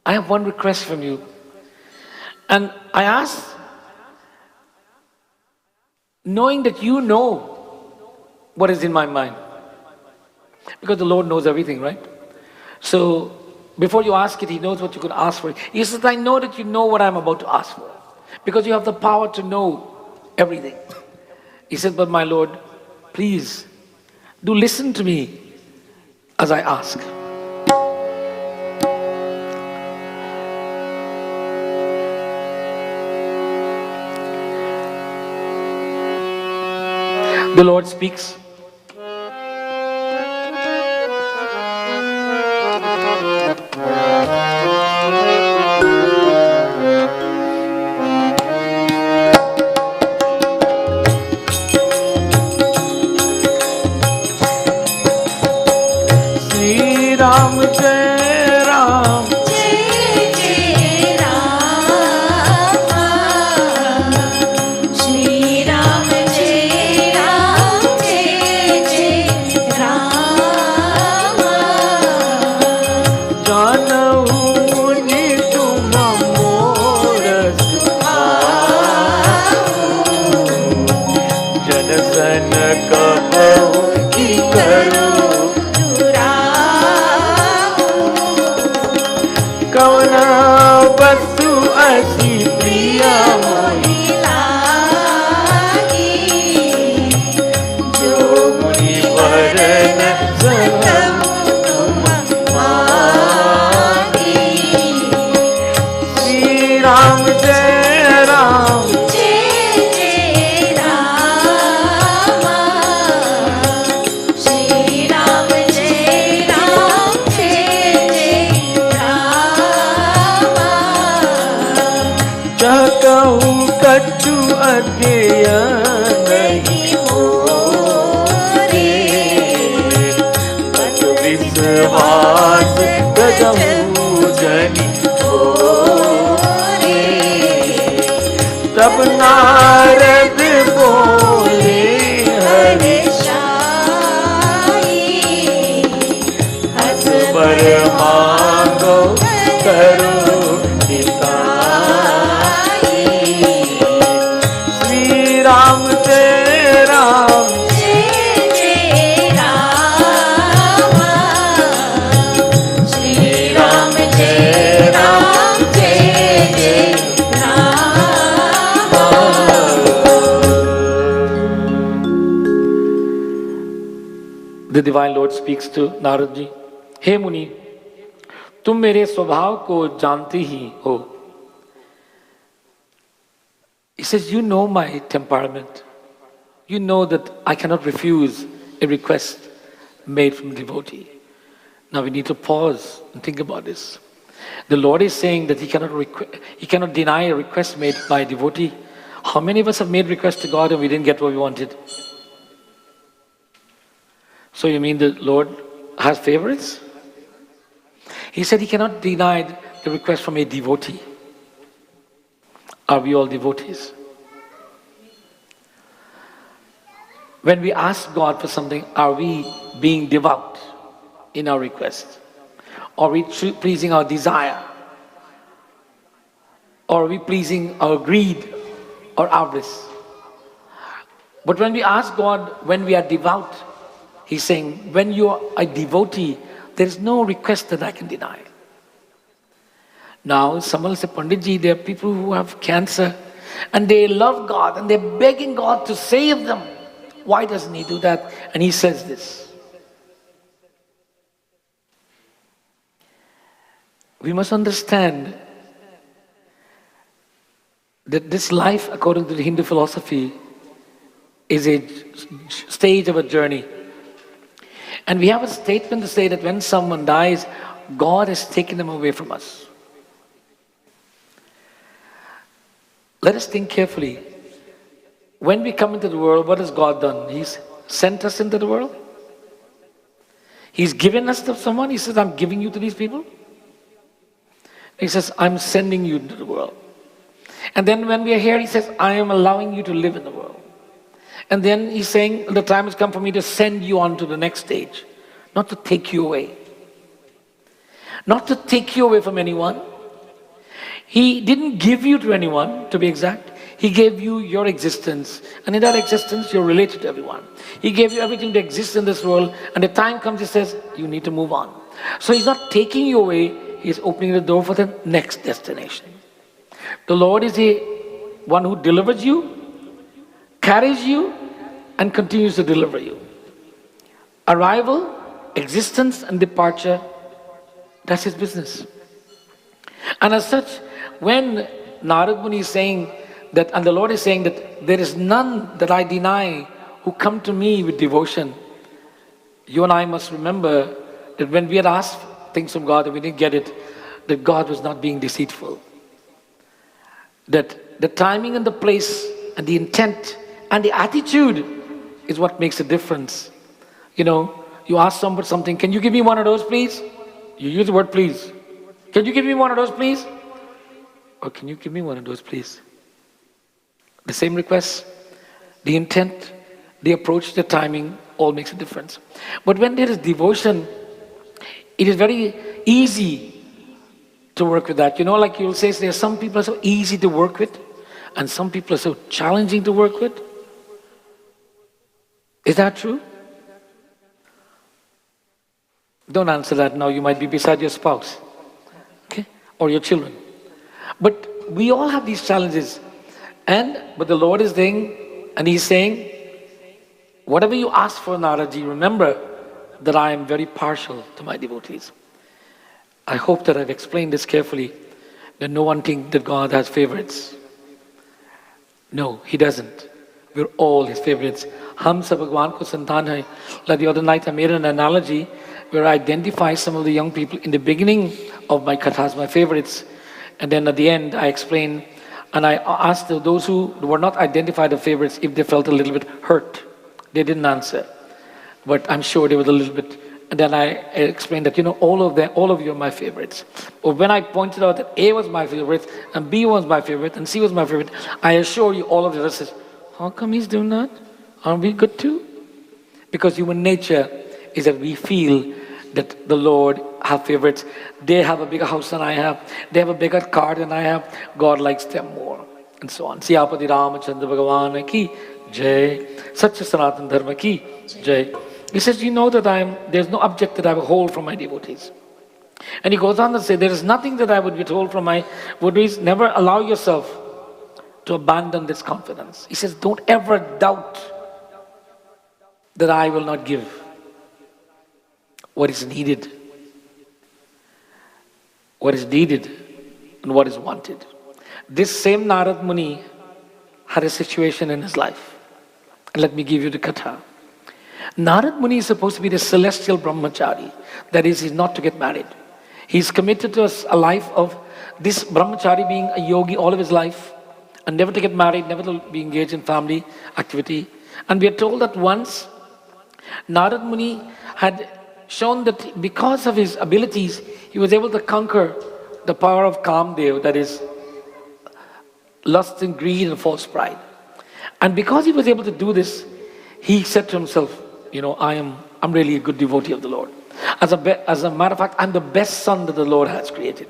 I have one request from you. And I ask, knowing that you know what is in my mind. Because the Lord knows everything, right? So, before you ask it, He knows what you could ask for. He says, I know that you know what I'm about to ask for. Because you have the power to know everything. He said, but my Lord, please, do listen to me as I ask. The Lord speaks. Sri Ram Jai Ram, जय जय राम श्री राम जय जय राम जानहु मुनि तुम मोर जन सन कबहु की करो कवन वस्तु अति प्रिय मोहि जो मुनि वरन श्री राम जय राम जय जय राम श्री राम जय जय राम जह कहूँ कछु अज्ञेय नहीं मोरे बस विश्वास गजहु जनि मोरे तब नारद बोले हरि हर्षाई हस पर मांगो करो हिताई श्री राम जय राम जय जय राम श्री राम जय जय Ram the divine Lord speaks to Narad ji. Hey Muni, तुम मेरे स्वभाव को जानते ही हो. He says, you know my temperament. You know that I cannot refuse a request made from a devotee. Now we need to pause and think about this. The Lord is saying that He cannot deny a request made by a devotee. How many of us have made requests to God and we didn't get what we wanted? So you mean the Lord has favorites? He said He cannot deny the request from a devotee. Are we all devotees? When we ask God for something, are we being devout in our request? Are we pleasing our desire? Or are we pleasing our greed or avarice? But when we ask God, when we are devout, He's saying, when you are a devotee, there is no request that I can deny. Now, someone will say, Panditji, there are people who have cancer and they love God and they're begging God to save them. Why doesn't He do that? And He says this. We must understand that this life, according to the Hindu philosophy, is a stage of a journey. And we have a statement to say that when someone dies, God has taken them away from us. Let us think carefully. When we come into the world, what has God done? He's sent us into the world. He's given us to someone. He says, I'm giving you to these people. He says, I'm sending you into the world. And then when we are here, He says, I am allowing you to live in the world. And then He's saying, the time has come for me to send you on to the next stage. Not to take you away. Not to take you away from anyone. He didn't give you to anyone, to be exact. He gave you your existence. And in that existence, you're related to everyone. He gave you everything to exist in this world. And the time comes, He says, you need to move on. So He's not taking you away. He's opening the door for the next destination. The Lord is the one who delivers you, carries you, and continues to deliver you. Arrival, existence, and departure, that's His business. And as such, when Narad Muni is saying that, and the Lord is saying that there is none that I deny who come to me with devotion, you and I must remember that when we had asked things from God and we didn't get it, that God was not being deceitful. That the timing and the place and the intent and the attitude is what makes a difference. You know, you ask somebody something, can you give me one of those please? You use the word please. Can you give me one of those please? Or can you give me one of those please? The same request, the intent, the approach, the timing, all makes a difference. But when there is devotion, it is very easy to work with that. You know, like you'll say, there are some people are so easy to work with, and some people are so challenging to work with. Is that true? Don't answer that now. You might be beside your spouse, okay, or your children. But we all have these challenges. But the Lord is saying, and He's saying, whatever you ask for, Naraji, remember that I am very partial to my devotees. I hope that I've explained this carefully, that no one thinks that God has favorites. No, He doesn't. We're all His favorites. Hum sab Bhagwan ko santan hai. Like the other night I made an analogy where I identified some of the young people in the beginning of my kathas, my favorites. And then at the end I explained, and I asked those who were not identified as favorites if they felt a little bit hurt. They didn't answer. But I'm sure they were a little bit. And then I explained that, you know, all of you are my favorites. But when I pointed out that A was my favorite, and B was my favorite, and C was my favorite, I assure you all of the others says, how come he's doing that? Aren't we good too? Because human nature is that we feel that the Lord have favorites. They have a bigger house than I have. They have a bigger car than I have. God likes them more. And so on. Siyapati Ramachandra Bhagavan ki Jai. Satya Sanatan Dharma ki Jai. He says, you know that there's no object that I withhold from my devotees. And he goes on to say, there is nothing that I would withhold from my devotees. Never allow yourself to abandon this confidence. He says, don't ever doubt that I will not give. what is needed, and what is wanted. This same Narad Muni had a situation in his life. And let me give you the katha. Narad Muni is supposed to be the celestial brahmachari. That is, he's not to get married. He's committed to a life of this brahmachari being a yogi all of his life and never to get married, never to be engaged in family activity. And we are told that once Narad Muni had shown that because of his abilities, he was able to conquer the power of Kamdev, that is lust and greed and false pride. And because he was able to do this, he said to himself, I'm really a good devotee of the Lord. As a matter of fact, I'm the best son that the Lord has created.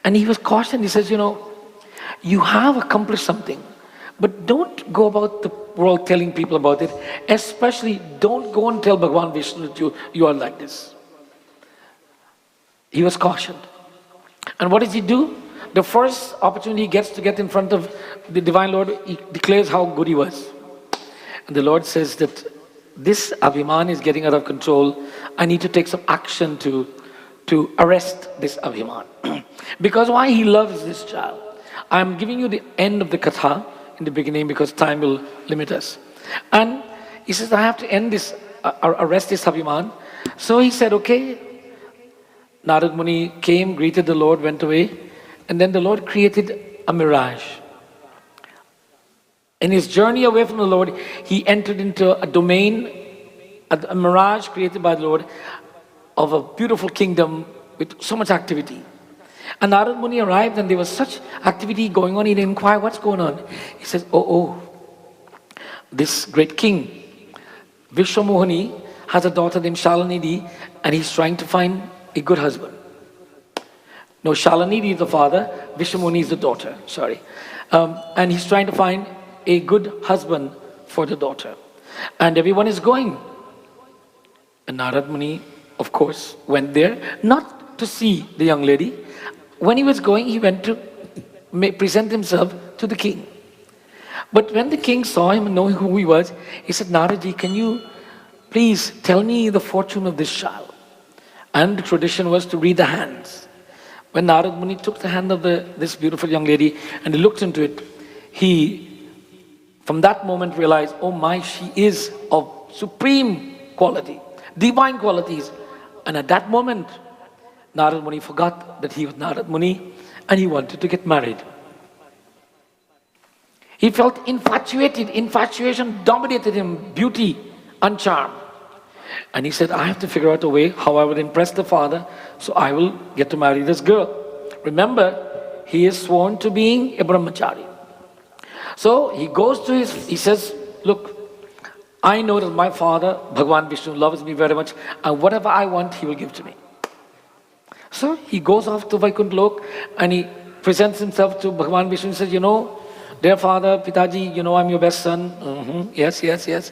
And he was cautioned. He says, you have accomplished something, but don't go about the world telling people about it. Especially don't go and tell Bhagavan Vishnu that you are like this. He was cautioned. And what does he do? The first opportunity he gets to get in front of the Divine Lord, he declares how good he was. And the Lord says that this Abhiman is getting out of control. I need to take some action to arrest this Abhiman. Because why? He loves this child. I'm giving you the end of the katha in the beginning because time will limit us. And he says, I have to end this, arrest this Abhiman. So he said, okay. Narad Muni came, greeted the Lord, went away. And then the Lord created a mirage. In his journey away from the Lord, he entered into a domain, a mirage created by the Lord of a beautiful kingdom with so much activity. And Narad Muni arrived and there was such activity going on. He didn't inquire, what's going on? He says, this great king, Vishwamohini, has a daughter named Shalanidhi, and he's trying to find a good husband. No, Shalanidhi is the father, Vishwamohini is the daughter, sorry. And he's trying to find a good husband for the daughter. And everyone is going. And Narad Muni, of course, went there, not to see the young lady. When he was going, he went to present himself to the king. But when the king saw him and knowing who he was, he said, Naradji, can you please tell me the fortune of this child? And the tradition was to read the hands. When Narad Muni took the hand of this beautiful young lady and he looked into it, he from that moment realized, oh my, she is of supreme quality, divine qualities. And at that moment, Narad Muni forgot that he was Narad Muni and he wanted to get married. He felt infatuated. Infatuation dominated him, beauty and charm. And he said, I have to figure out a way how I will impress the father, so I will get to marry this girl. Remember, he is sworn to being a brahmachari. So he goes to he says, look, I know that my father, Bhagavan Vishnu, loves me very much, and whatever I want, he will give to me. So he goes off to Vaikuntha Lok and he presents himself to Bhagavan Vishnu and says, dear father, Pitaji, I'm your best son. Yes.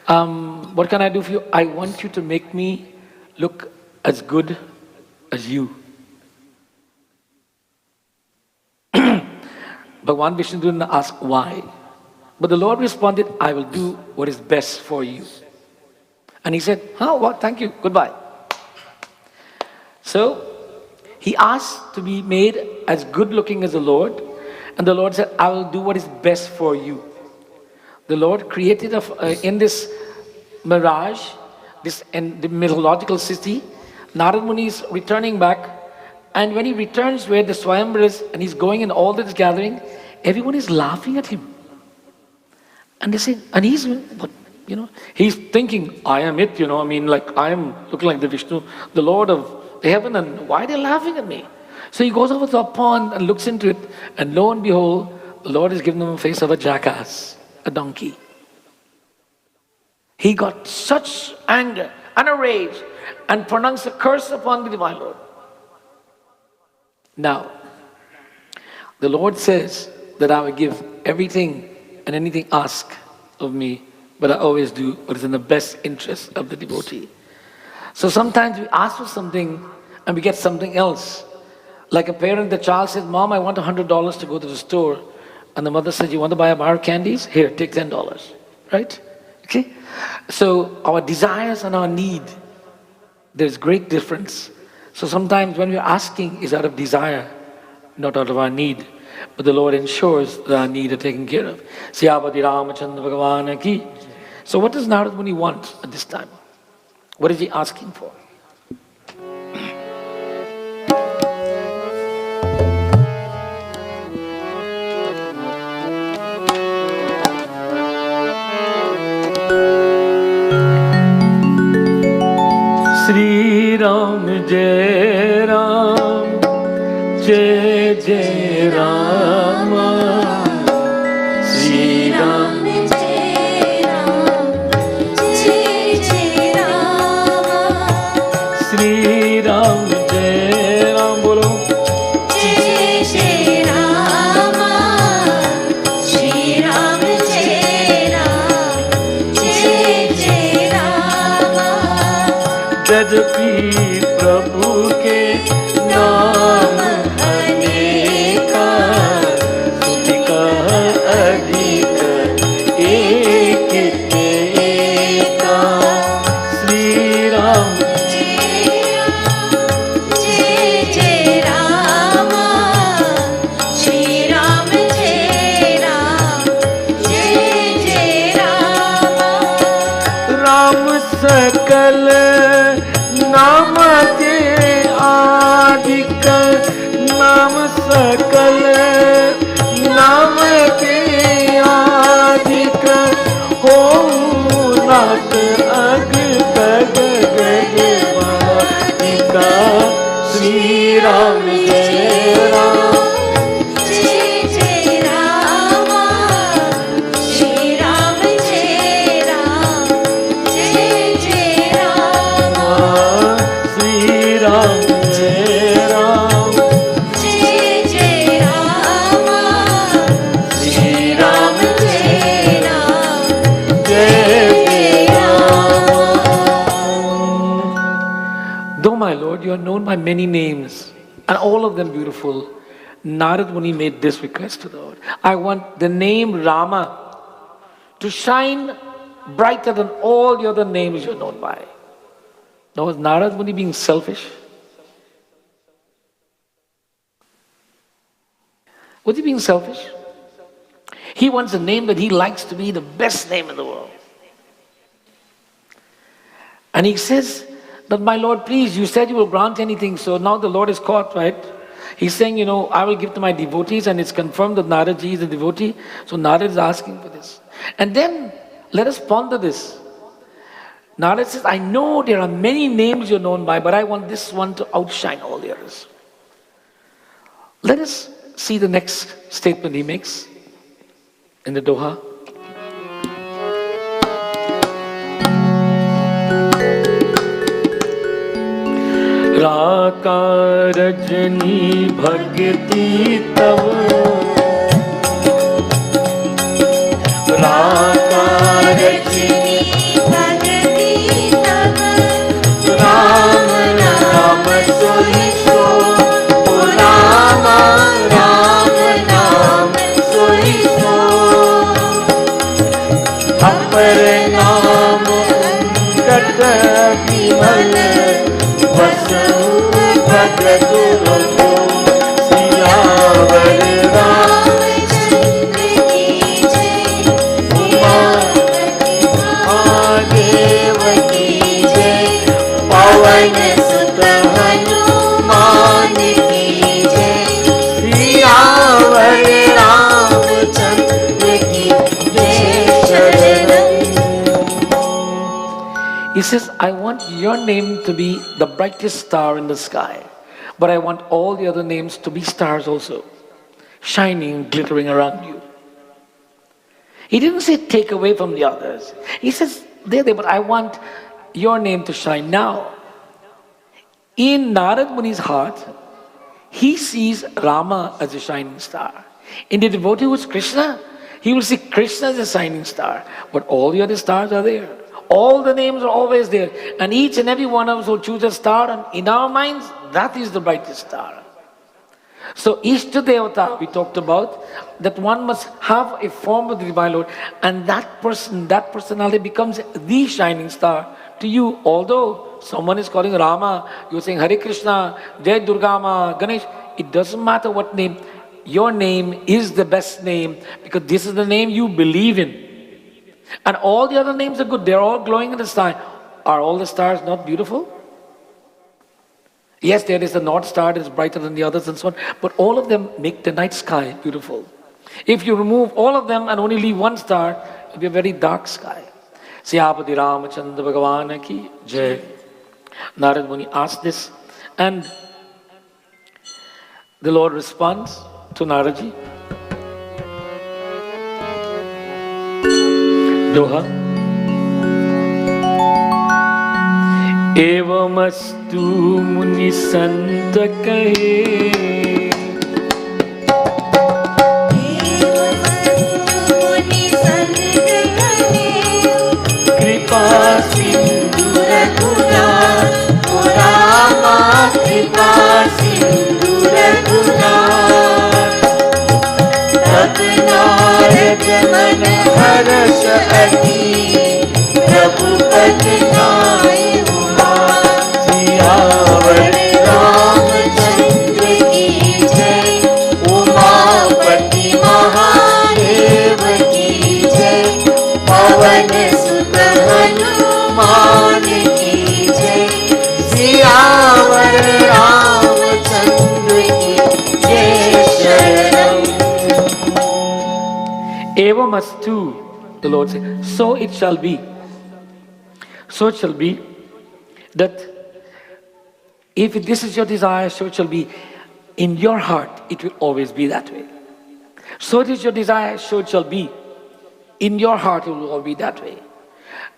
What can I do for you? I want you to make me look as good as you. Bhagavan Vishnu didn't ask why. But the Lord responded, I will do what is best for you. And he said, what? Thank you, goodbye. So he asked to be made as good looking as the Lord. And the Lord said, I will do what is best for you. The Lord created in this mirage, in the mythological city, Narad Muni is returning back. And when he returns where the Swayamvar is, and he's going in all this gathering, everyone is laughing at him. And they say, and he's thinking, I am it, I am looking like the Vishnu, the Lord of heaven, and why are they laughing at me? So he goes over to a pond and looks into it, and lo and behold, the Lord has given him a face of a jackass, a donkey. He got such anger and a rage and pronounced a curse upon the Divine Lord. Now, the Lord says that I will give everything and anything asked of me, but I always do what is in the best interest of the devotee. So sometimes we ask for something and we get something else. Like a parent, the child says, Mom, I want $100 to go to the store. And the mother says, you want to buy a bar of candies? Here, take $10. Right? Okay? So our desires and our need There's great difference. So sometimes when we're asking is out of desire, not out of our need. But the Lord ensures that our need are taken care of. Siyapati Ramachandra Bhagavan ki. So what does Narad Muni want at this time? What is he asking for? Sri Ram Jai Ram Jai Jai Rama Sri Ram Jai Ram, Jai Jai Rama. Sri Ram Jai Ram bolo Jai Jai Rama, Shri Ram Jai Ram, Jai Jai Rama. Jadapi Prabhu ke naam aneka Sutika adhika ek eka Sri Ram Jai Jai Rama, Shri Ram Jai Ram, Jai Jai Rama. Ram sakal naam ke adhik naam sakal naam ke adhik ho nat ag tag gadika Sri Ram Jai Ram Jai Jai Rama, Shri Ram Jai Ram, Jai Jai Rama. Sri Ram Jai Ram Jai Jai Rama, Shri Ram Jai Ram, Jai Jai Rama. Though, my Lord, you are known by many names, and all of them beautiful, Narad Muni made this request to the Lord. I want the name Rama to shine brighter than all the other names you're known by. Now, was Narad Muni being selfish? Was he being selfish? He wants a name that he likes to be the best name in the world. And he says that, my Lord, please, you said you will grant anything, so now the Lord is caught, right? He's saying, I will give to my devotees, and it's confirmed that Naradji is a devotee, so Narad is asking for this. And then, let us ponder this. Narad says, I know there are many names you're known by, but I want this one to outshine all the others. Let us see the next statement he makes in the Doha. राका रजनी भक्ति तव राका रजनी भक्ति तब राम नाम सोई सो राम राम नाम सोई सो अपर नाम cut विमल वसु भगत रघु सियावर रामचंद्र की जय, महादेव की जय पवन सुत हनुमान की जय, सियावर रामचंद्र की जय शरण. He says, I want your name to be the brightest star in the sky, but I want all the other names to be stars also, shining, glittering around you. He didn't say take away from the others. He says, they're there, but I want your name to shine now. In Narad Muni's heart, he sees Rama as a shining star. In the devotee who is Krishna, he will see Krishna as a shining star, but all the other stars are there. All the names are always there. And each and every one of us will choose a star, and in our minds, that is the brightest star. So Ishta Devata, we talked about, that one must have a form of the Divine Lord, and that person, that personality becomes the shining star to you. Although someone is calling Rama, you're saying Hare Krishna, Jai Durga Ma, Ganesh. It doesn't matter what name. Your name is the best name because this is the name you believe in. And all the other names are good. They're all glowing in the sky. Are all the stars not beautiful? Yes, there is the North Star that is brighter than the others and so on. But all of them make the night sky beautiful. If you remove all of them and only leave one star, it will be a very dark sky. Siyapati Ramachandra Bhagavan ki Jai. Narad Muni asked this, and the Lord responds to Naradji. Doha. Evamastu Muni Sant kahe. Kripa Sindhu Raghunath, O Rama, Kripa Sindhu Raghunath. Raghunath man haras ati, Prabhu pad nae uma. Siyavar Ramchandra ki jai, Umapati Mahadev ki jai, Pavan Sut Hanuman ki jai, Siyavar Ramchandra ki jai Sharanam. Evamastu, the Lord said, so it shall be. So it shall be that if this is your desire, so it shall be. In your heart, it will always be that way. So it is your desire, so it shall be. In your heart, it will all be that way.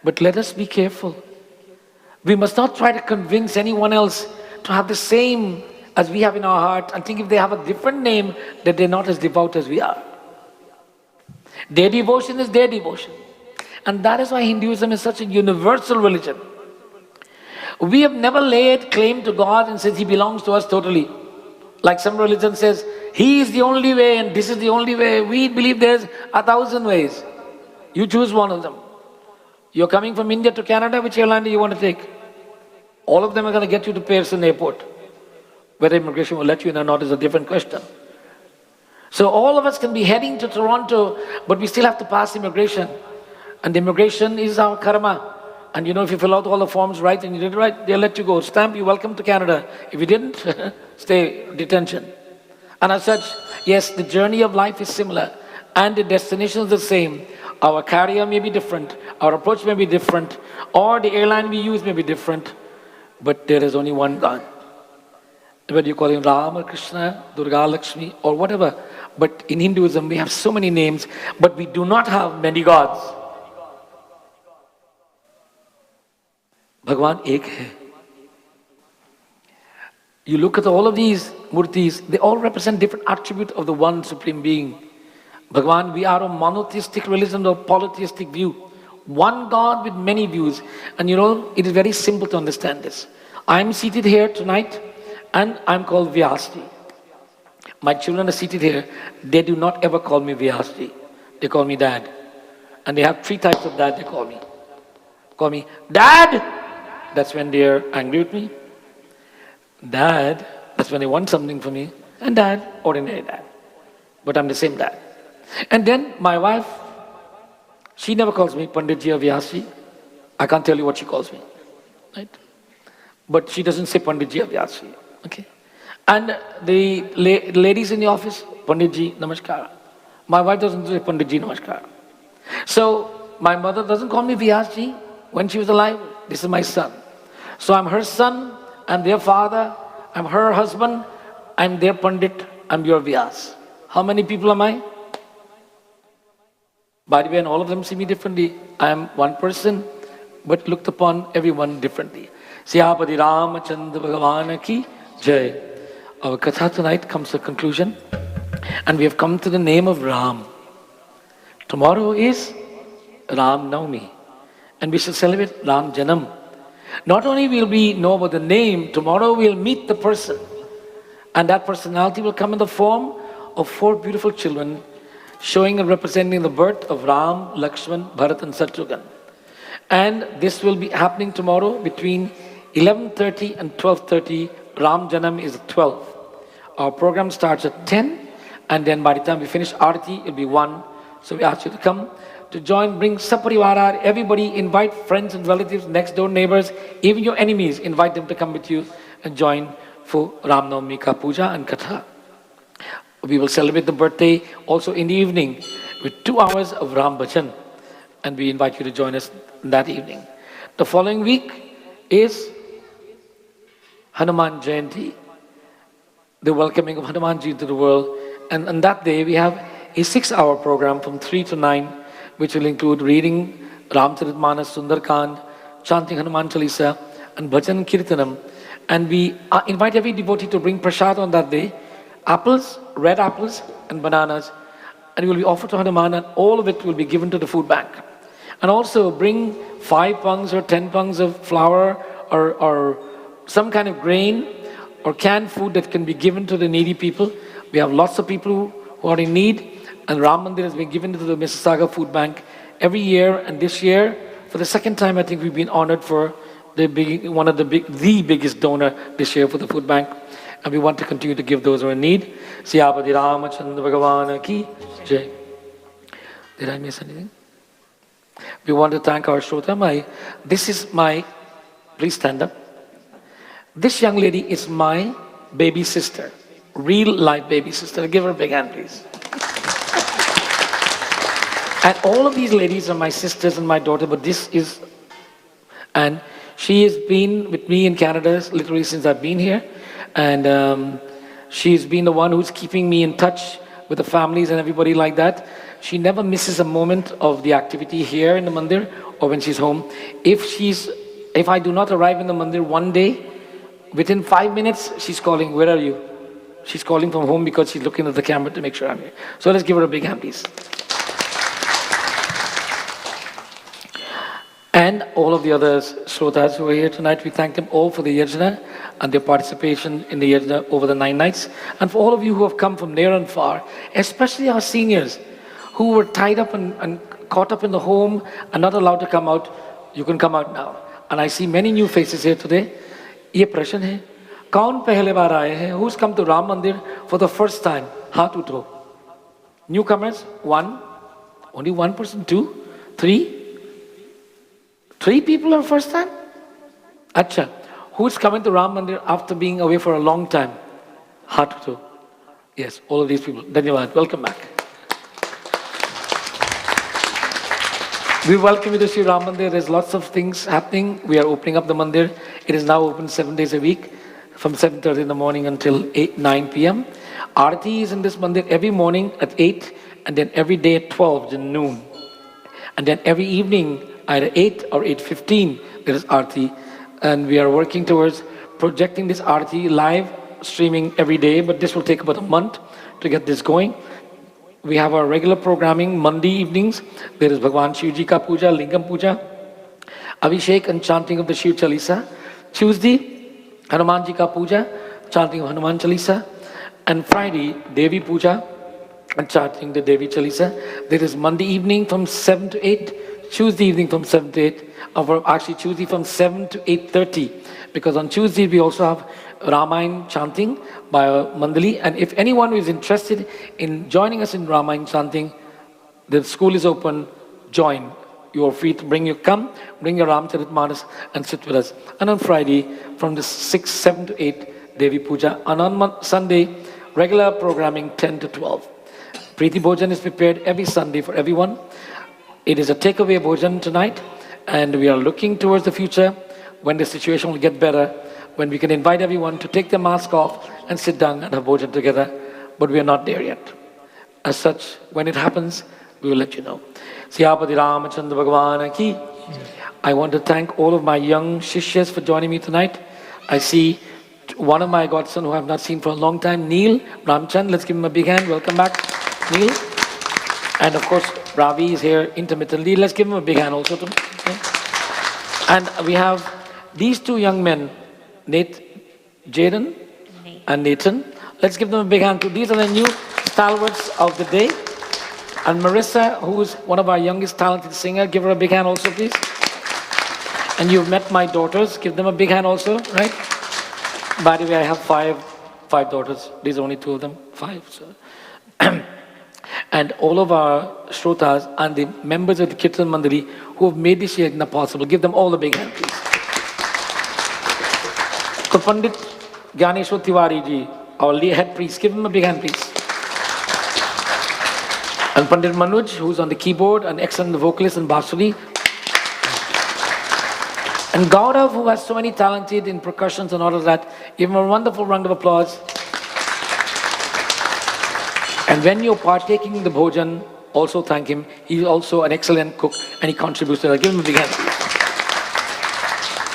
But let us be careful. We must not try to convince anyone else to have the same as we have in our heart and think if they have a different name that they're not as devout as we are. Their devotion is their devotion. And that is why Hinduism is such a universal religion. We have never laid claim to God and said He belongs to us totally. Like some religion says, He is the only way and this is the only way. We believe there's 1,000 ways. You choose one of them. You're coming from India to Canada, which airline do you want to take? All of them are going to get you to Pearson Airport. Whether immigration will let you in or not is a different question. So all of us can be heading to Toronto, but we still have to pass immigration. And immigration is our karma. And if you fill out all the forms right and you did it right, they'll let you go. Stamp you, welcome to Canada. If you didn't, stay, detention. And as such, yes, the journey of life is similar. And the destination is the same. Our carrier may be different. Our approach may be different. Or the airline we use may be different. But there is only one God. Whether you call him Ram or Krishna, Durga, Lakshmi, or whatever. But in Hinduism, we have so many names, but we do not have many gods. Bhagwan ek hai. You look at all of these murtis, they all represent different attributes of the one Supreme Being. Bhagwan, we are a monotheistic religion or polytheistic view. One God with many views. And it is very simple to understand this. I am seated here tonight and I am called Vyasji. My children are seated here. They do not ever call me Vyasji. They call me Dad. And they have 3 types of dad they call me. Call me Dad! That's when they're angry with me. Dad, that's when they want something from me. And Dad, ordinary dad. But I'm the same dad. And then my wife, she never calls me Panditji or Vyasji. I can't tell you what she calls me. Right? But she doesn't say Panditji or Vyasji. Okay? And the ladies in the office, Panditji, Namaskar. My wife doesn't say Panditji, Namaskar. So my mother doesn't call me Vyasji when she was alive. This is my son. So I'm her son, I'm their father, I'm her husband, I'm their Pandit, I'm your Vyas. How many people am I? By the way, and all of them see me differently. I am one person, but looked upon everyone differently. Siyapati Ramachandra Bhagavan ki Jai. Our katha tonight comes to a conclusion, and we have come to the name of Ram. Tomorrow is Ram Navami, and we shall celebrate Ram Janam. Not only will we know about the name, tomorrow we'll meet the person. And that personality will come in the form of 4 beautiful children, showing and representing the birth of Ram, Lakshman, Bharat and Shatrughan. And this will be happening tomorrow between 11:30 and 12:30. Ram Janam is at 12. Our program starts at 10, and then by the time we finish Aarti, it'll be 1. So we ask you to come to join, bring Saparivara, everybody, invite friends and relatives, next door neighbors, even your enemies, invite them to come with you and join for Ram Navami Ka Puja and Katha. We will celebrate the birthday also in the evening with 2 hours of Ram Bhajan, and we invite you to join us that evening. The following week is Hanuman Jayanti, the welcoming of Hanumanji into the world. And on that day, we have a 6-hour program from 3 to 9, which will include reading Ramcharitmanas, Sundarkand, chanting Hanuman Chalisa, and Bhajan Kirtanam. And we invite every devotee to bring prasad on that day, apples, red apples, and bananas. And it will be offered to Hanuman, and all of it will be given to the food bank. And also bring 5 pungs or 10 pungs of flour or some kind of grain or canned food that can be given to the needy people. We have lots of people who are in need, and Ram Mandir has been given to the Mississauga Food Bank every year. And this year, for the second time, I think we've been honored for the biggest donor this year for the food bank. And we want to continue to give those who are in need. Siyapati Ramachandra Bhagavan ki Jai. Did I miss anything? We want to thank our Shrota. Please stand up. This young lady is my baby sister, real life baby sister. Give her a big hand, please. And all of these ladies are my sisters and my daughter, but and she has been with me in Canada literally since I've been here. And she's been the one who's keeping me in touch with the families and everybody like that. She never misses a moment of the activity here in the Mandir or when she's home. If I do not arrive in the Mandir one day, within 5 minutes, she's calling, "Where are you?" She's calling from home because she's looking at the camera to make sure I'm here. So let's give her a big hand, please. And all of the other Shrotas who are here tonight, we thank them all for the yajna and their participation in the yajna over the 9 nights. And for all of you who have come from near and far, especially our seniors who were tied up and caught up in the home and not allowed to come out, you can come out now. And I see many new faces here today. ये प्रश्न है, कौन पहले बार आए हैं? Who's come to Ram Mandir for the first time? हाथ उठाओ. Newcomers, 1. Only 1 person, 2, 3. 3 people are first time? Acha. Who's coming to Ram Mandir after being away for a long time? हाथ उठाओ. Yes, all of these people. Dhanyavad. Welcome back. We welcome you to Sri Ram Mandir. There's lots of things happening. We are opening up the Mandir. It is now open 7 days a week from 7:30 in the morning until 9 p.m. Aarti is in this Mandir every morning at 8 and then every day at 12 in noon. And then every evening either 8 or 8:15 there is Aarti. And we are working towards projecting this Aarti live streaming every day, but this will take about a month to get this going. We have our regular programming Monday evenings. There is Bhagwan Shivji Ka Puja, Lingam Puja, Abhishek and chanting of the Shiv Chalisa. Tuesday, Hanumanji Ka Puja, chanting of Hanuman Chalisa. And Friday, Devi Puja and chanting the Devi Chalisa. There is Monday evening from 7 to 8, Tuesday evening from 7 to 8, or actually Tuesday from 7 to 8:30. Because on Tuesday we also have Ramayana chanting by Mandali. And if anyone who is interested in joining us in Ramayana chanting, the school is open, join. You are free to bring your Ramcharitmanas and sit with us. And on Friday, from the 7 to 8, Devi Puja. And on Sunday, regular programming 10 to 12. Preeti Bhojan is prepared every Sunday for everyone. It is a takeaway Bhojan tonight, and we are looking towards the future when the situation will get better, when we can invite everyone to take their mask off and sit down and have Bhojan together. But we are not there yet. As such, when it happens, we will let you know. Siyapati Ramachandra Bhagavan ki. I want to thank all of my young Shishyas for joining me tonight. I see one of my godson who I have not seen for a long time, Neil Ramchand. Let's give him a big hand. Welcome back, Neil. And of course, Ravi is here intermittently. Let's give him a big hand also. Okay. And we have these 2 young men, Jaden and Nathan. Let's give them a big hand too. These are the new stalwarts of the day. And Marissa, who is one of our youngest talented singer, give her a big hand also, please. And you've met my daughters. Give them a big hand also, right? By the way, I have five daughters. These are only two of them. Five. So. And all of our Shrotas and the members of the Kirtan Mandiri who have made this yajna possible. Give them all a big hand, please. So Pandit Gyaneshwar Tiwari ji, our head priest, give him a big hand, please. And Pandit Manoj, who's on the keyboard, an excellent vocalist and bansuri. And Gaurav, who has so many talented in percussions and all of that. Give him a wonderful round of applause. And when you're partaking in the bhojan, also thank him. He's also an excellent cook and he contributes to that. Give him a big hand.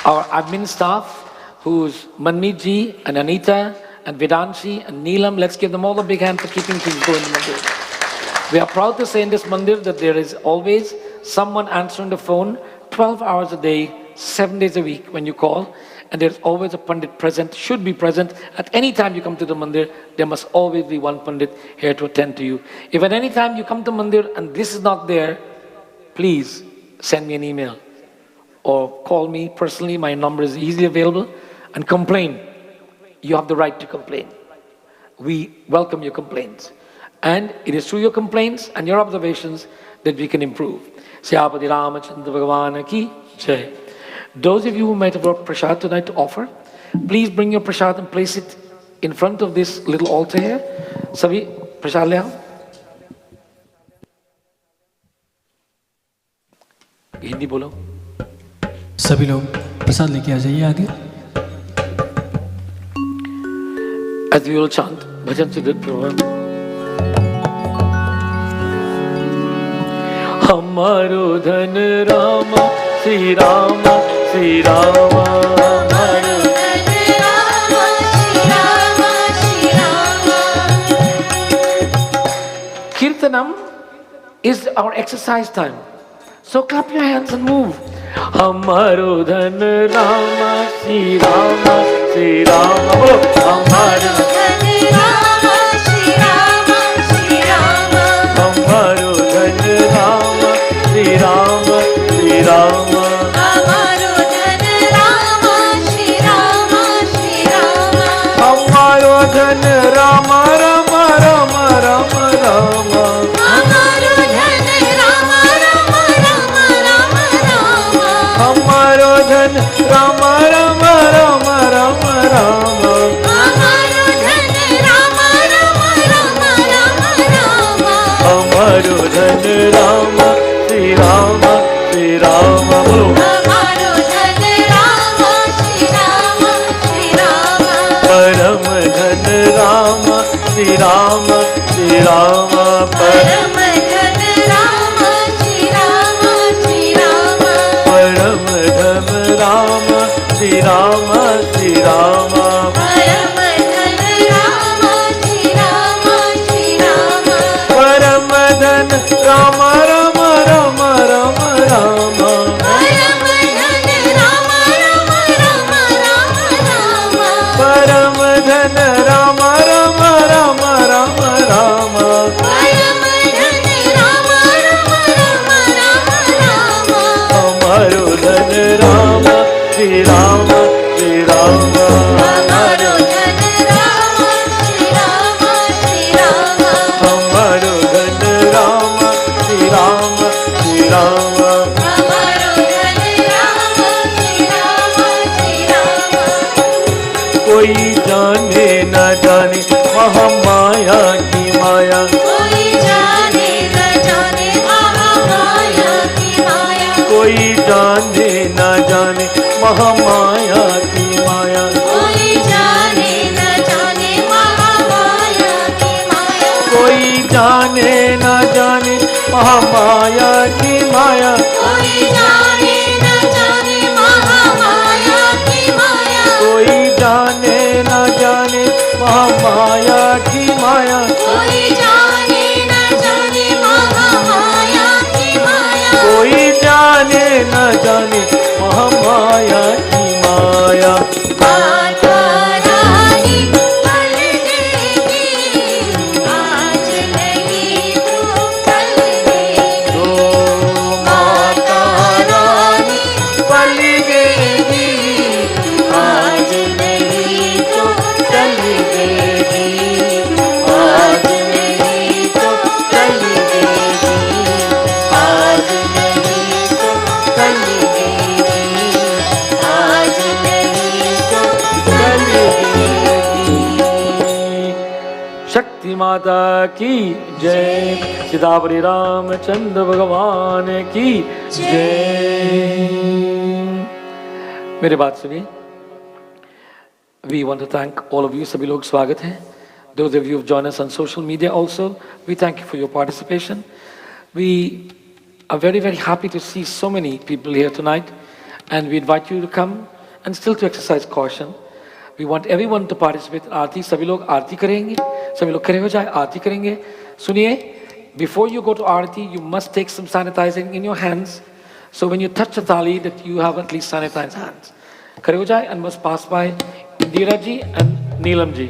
Our admin staff, who's Manmeet ji and Anita and Vedanshi and Neelam, let's give them all a big hand for keeping things going in the mandir. We are proud to say in this mandir that there is always someone answering the phone 12 hours a day, 7 days a week when you call. And there's always a Pandit present, should be present. At any time you come to the Mandir, there must always be one Pandit here to attend to you. If at any time you come to Mandir and this is not there, please send me an email or call me personally. My number is easily available and complain. You have the right to complain. We welcome your complaints. And it is through your complaints and your observations that we can improve. Siyapati Ramachandra Bhagavan ki jai. Those of you who might have brought prasad tonight to offer, please bring your prasad and place it in front of this little altar here. Sabhi, prasad le aao. Hindi bolo. सभी लोग प्रसाद लेके आ जाइए आगे. As we will chant bhajan to the Lord. Hamaro dhan Rama, Sri Rama, Sri Rama. Hamaro dhan Rama, Sri Rama, Sri Rama. Kirtanam is our exercise time. So clap your hands and move. Hamaro dhan Rama, Sri Rama, Sri Rama. Oh, Hamaro dhan Rama, Sri Rama, Sri Rama. Hamaro dhan Rama, Sri Rama, Sri Rama. Hamaro dhan Rama, Sri Rama, Sri Rama. Hamaro dhan Rama, Rama, Rama, Rama, Rama. Hamaro dhan Rama, Rama, Rama, Rama, Rama. Hamaro dhan Rama, Rama, Rama, Rama, Rama. Hamaro dhan Rama, Rama, Rama, Rama, Rama. Hamaro dhan Rama, Sri Rama, Sri Rama. Bolo. Hamaro dhan Rama, Sri Rama, Sri Rama. Param dhan Rama, Sri Rama, Sri Rama. Param dhan Rama, Sri Rama, Sri Rama. Param dhan Rama, Sri Rama, Sri Rama. Param dhan Rama, Sri Rama, Sri Rama. Param dhan Rama, Rama, Rama, Rama, Rama. Param dhan Rama, Rama, Rama, Rama, Rama. Param dhan Rama, Rama, Rama, Rama, Rama. Param dhan Rama, Rama, Rama, Rama, Rama. Hamaro dhan Rama, Sri Rama, Sri Rama. Hamaro dhan Rama, Sri Rama, Sri Rama. Hamaro dhan Rama, Sri Rama, Sri Rama. Hamaro dhan Rama, Sri Rama, Sri Rama. कोई जाने न जाने महामाया की माया. कोई जाने न जाने महामाया की माया. कोई जाने न जाने महामाया की माया. कोई जाने न जाने महामाया की माया. कोई जाने न जाने महामाया की माया. कोई जाने न जाने महामाया की माया. कोई जाने न जाने महामाया की माया. कोई जाने न जाने महामाया की माया. कोई जाने न जाने महामाया की माया. माता रानी पल देगी, आज नहीं तो कल देगी. ओ माता माता की जय, सीतापति रामचंद्र भगवान की जय। मेरे बात सुनिए। We want to thank all of you. सभी लोग स्वागत हैं. Those of you who have joined us on social media also, we thank you for your participation. We are very, very happy to see so many people here tonight, and we invite you to come and still to exercise caution. We want everyone to participate in आरती. सभी लोग आरती करेंगे. सभी लोग खड़े हो जाए, आरती करेंगे. सुनिए, before you go to Aarti, you must take some sanitizing in your hands. So when you touch the thali, that you have at least sanitized hands. खड़े हो जाए and must pass by Indira ji and Neelam ji.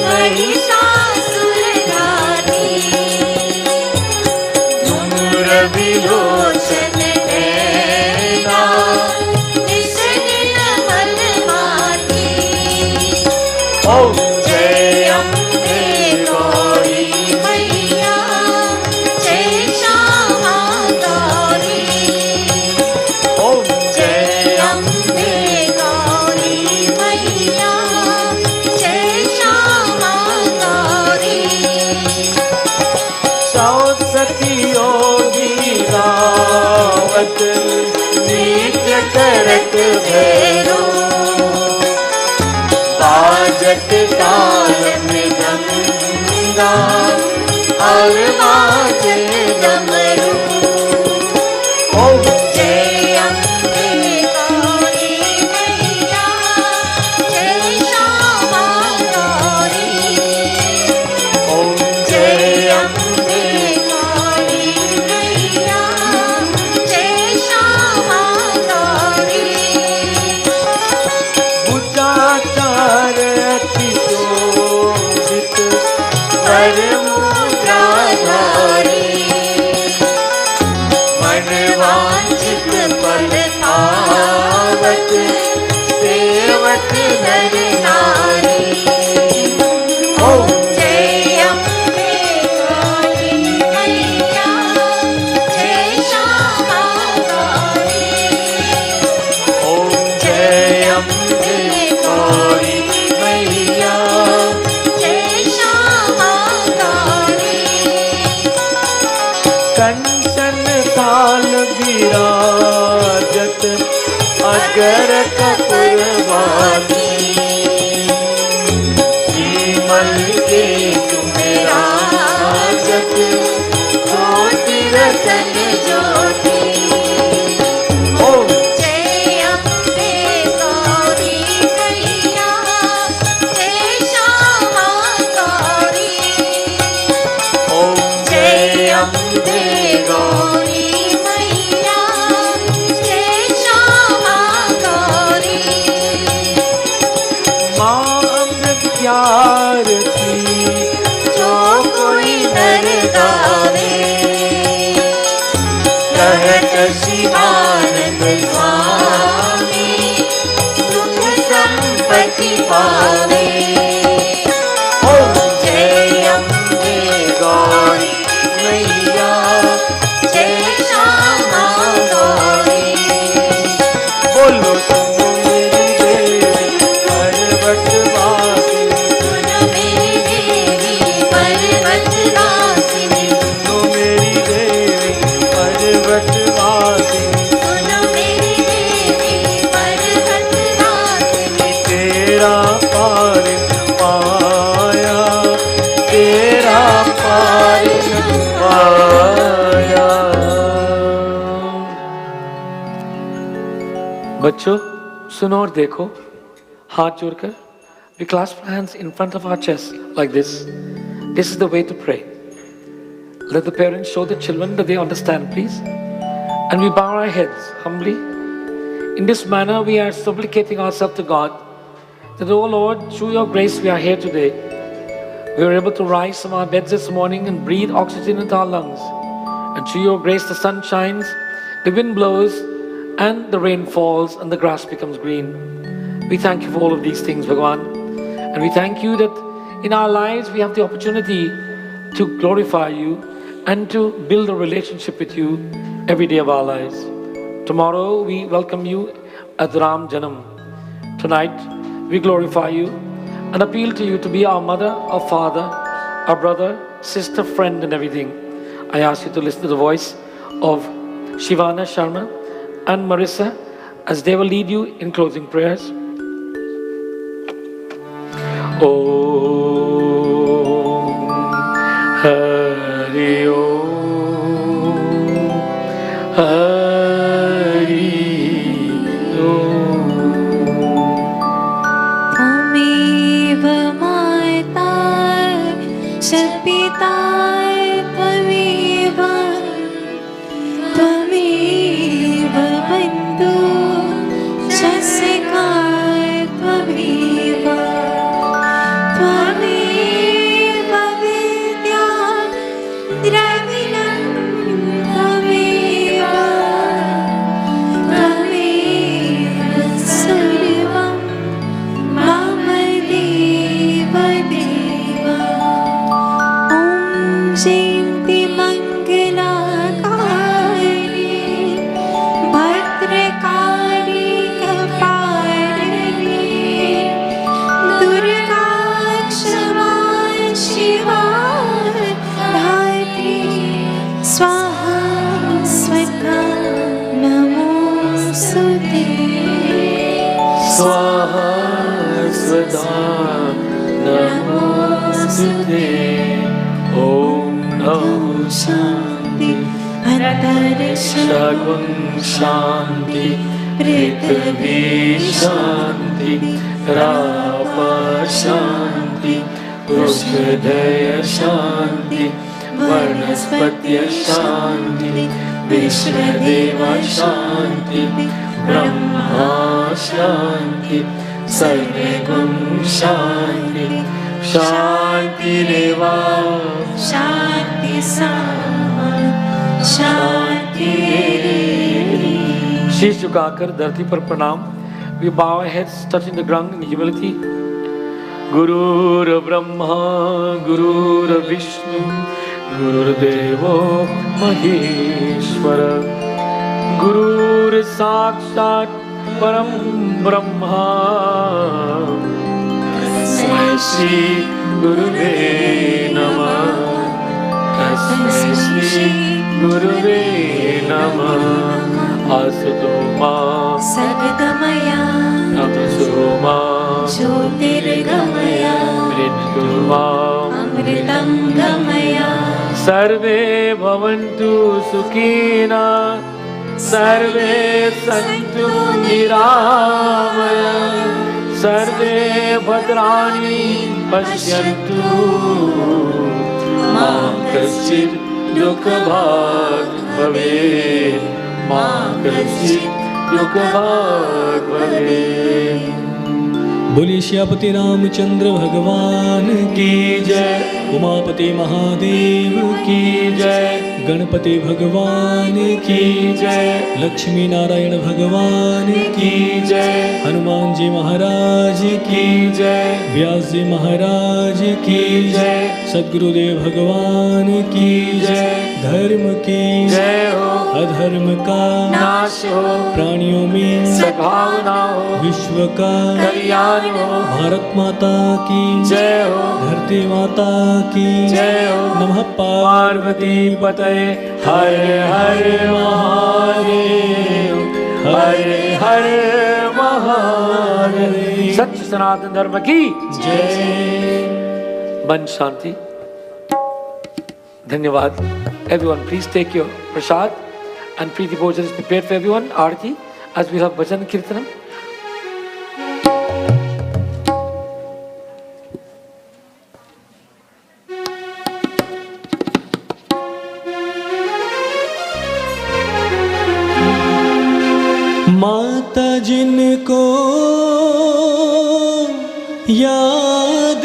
Mahishasura घाती करत भैरो बाजत ताल मृदंगा और बाजे डमरू जय अम्बे गौरी मैया जय श्यामा गौरी जय अम्बे गौरी मैया जय श्यामा गौरी बुद्धाचार अति शोभित पर मुद्राधारी मनवांछित फल पावत सेवक नर नारी जय अम्बे गौरी मैया जय श्यामा गौरी जय अम्बे गौरी मैया जय श्यामा गौरी कंचन काल विराजत अगर कपूरवानी श्रीमल के तुमराजत ज्योति रतन ज्योति जय अम्बे गौरी मैया जय श्यामा गौरी जय अम्बे गौरी मैया जय श्यामा गौरी माँ अमृत प्यार की जो कोई नर गावे कहत शिवानंद स्वामी सुख संपत्ति पावे जय अम्बे गौरी मैया जय श्यामा गौरी बोलो तुम मेरी देवी पर्वतवासी सुन मेरी देवी पर्वतवासिनी तो मेरी देवी पर्वतवासी सुन मेरी देवी पर्वतवासिनी तेरा पार पाया तेरा पार पाया। बच्चों सुनो और देखो, हाथ जोड़कर we clasp hands in front of our chest like this. This is the way to pray. Let the parents show the children that they understand, please. And we bow our heads humbly. In this manner, we are supplicating ourselves to God that, oh Lord, through your grace, we are here today. We were able to rise from our beds this morning and breathe oxygen into our lungs. And through your grace, the sun shines, the wind blows, and the rain falls, and the grass becomes green. We thank you for all of these things, Bhagavan. And we thank you that in our lives, we have the opportunity to glorify you and to build a relationship with you every day of our lives. Tomorrow, we welcome you at Ram Janam. Tonight, we glorify you and appeal to you to be our mother, our father, our brother, sister, friend, and everything. I ask you to listen to the voice of Shivana Sharma and Marissa as they will lead you in closing prayers. Om Hari Om Hari Om. त्वमेव माता च पिता त्वमेव त्वमेव बन्धु च सखा त्वमेव त्वमेव विद्या द्रविणं त्वमेव त्वमेव सर्वं मम देव देव ॐ जयन्ति मङ्गलाकारिणी भद्रकाली कपालिनी दुर्गा क्षमा शिवा धात्री स्वाहा स्वधा नमोऽस्तुते। स्वाहा स्वधा नमोस्तुते। ओम नमो शांति अंतरिक्षगुण शांति पृथ्वी शांति राप शांति वृषधय शांति वनस्पत्य शांति विश्वदेव शांति ब्रह्मा शांति सर्वगुण शांति शांतिरेव शांति शांति। शीश झुकाकर धरती पर प्रणाम। We bow our heads touching the ground in humility. Gurur Brahma, Gurur Vishnu, Gurur Devo Maheshwara, Gurur Sakshat Param Brahma, Tasmai Shri Gurave Namah, Tasmai Shri Gurave Namah, Asutoma सद्गमया Tamsoma ज्योतिर्गमया Mrityurma अमृतं गमया सर्वे भवन्तु सुखिना सर्वे सन्तु निरामया सर्वे भद्राणि पश्यन्तु मा कश्चित् दुःखभाग् भवेत् मा कश्चित् दुःखभाग् भवेत्। बोलिए श्यापति रामचंद्र भगवान की जय, उमापति महादेव की जय, गणपति भगवान की जय, लक्ष्मी नारायण भगवान की जय, हनुमान जी महाराज की जय, व्यास जी महाराज की जय, सद्गुरुदेव भगवान की जय, धर्म की जय हो, अधर्म का नाश हो, प्राणियों में सद्भावना हो, विश्व का कल्याण हो, भारत माता की जय हो, धरती माता की जय हो, नमः पार्वती पतये हर हर महादेव हर हर महादेव। सत्य सनातन धर्म की जय। मन शांति। धन्यवाद। Everyone, please take your prasad and Preeti Bhojan is prepared for everyone. Aarti, as we have Bhajan Kirtanam. माता जिनको याद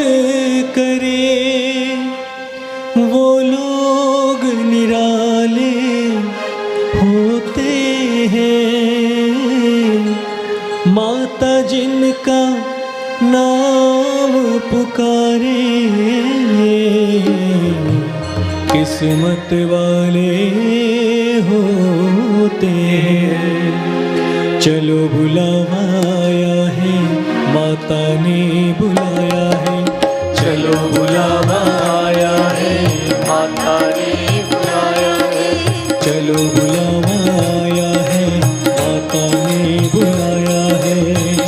करे वो लोग निराले होते हैं। माता जिनका नाम पुकारे किस्मत वाले होते हैं। चलो बुलावा आया है, माता ने बुलाया है। चलो बुलावा आया है, माता ने बुलाया है। चलो बुलावा आया है, माता ने बुलाया है।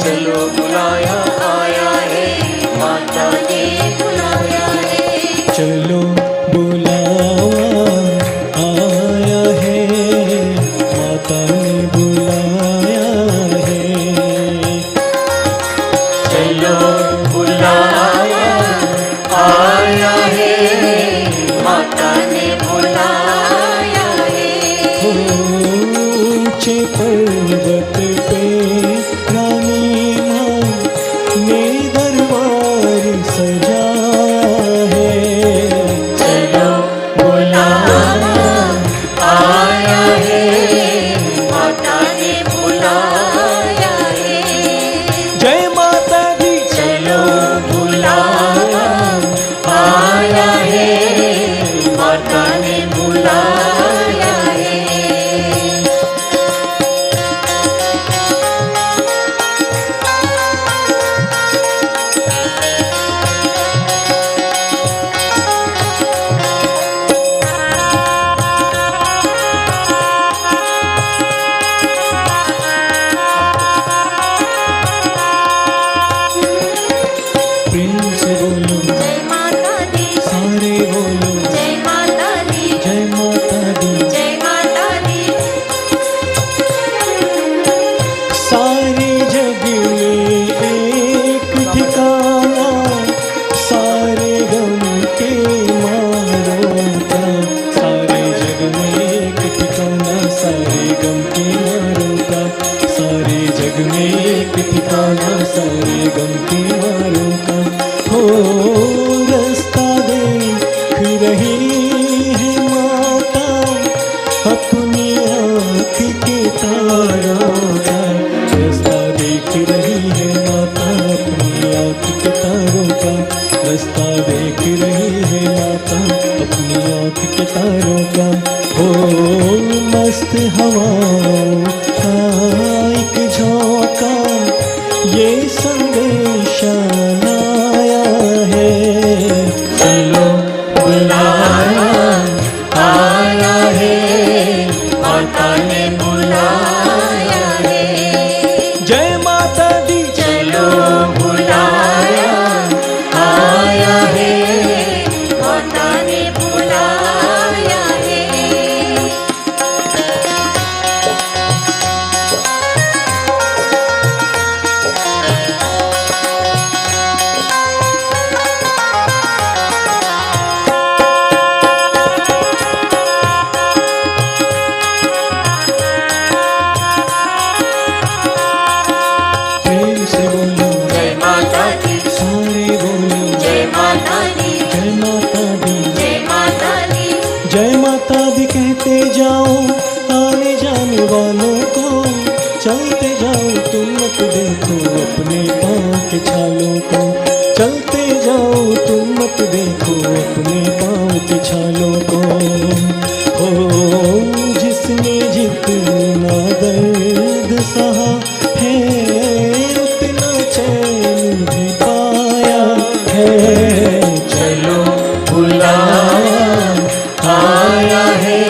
चलो बुलाया आया है, माता ने बुलाया है। चलो बुलावा आया है, माता ने बुलाया है। चलो बुलाया आया है, माता ने माता, सारे जग में एक ठिकाना सारे गम के मारों का, सारे जग में एक ठिकाना सारे गम के मारों का। हो रास्ता देख रही है माता अपनी आँख के तारों का, रास्ता देख रही है माता अपनी आँख के तारों का, रास्ता देख रही है माता अपनी आँख के तारों का। हो मस्त हवाओं का एक झोंका ये संदेशा लाया है, चलो बुलाया आया है, माता ने बुलाया है। जय माता दी चलो बुलाया आया है, माता ने बुलाया है। प्रेम से बोलो जय माता दी, सारे बोलो जय माता दी, जय माता दी, जय माता दी। जय माता दी कहते जाओ आने जाने वालों को, चलते जाओ तुम मत देखो अपने पाँव के छालों को, चलते जाओ तुम मत देखो अपने पाँव के छालों को। हो जिसने जितना दर्द सहा है उतना चैन भी पाया है, चलो बुलाया आया है,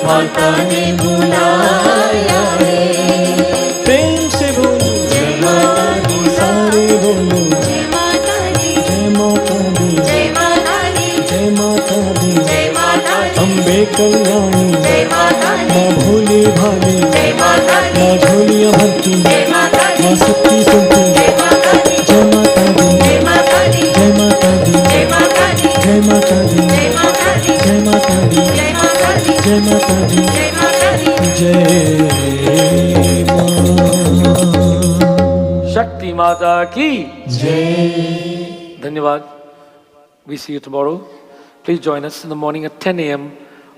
माता ने बुलाया है। प्रेम से बोलो जय माता दी, सारे बोलो जय माता दी, जय माता दी, जय माता दी, जय माता दी, जय माता दी, अम्बे कल्याणी जय माता दी, माँ भोली भाली, जय माता दी, माँ झोलियाँ भरती, जय माता दी, माँ सबकी सुनती, जय माता दी, जय माता दी, जय माता दी, जय माता दी, जय माता दी, जय माता दी, जय माता दी, जय माता दी, जय माता दी, जय माता दी, जय माता दी। जय माँ। शक्ति माता की जय। धन्यवाद. We see you tomorrow. Please join us in the morning at 10 a.m.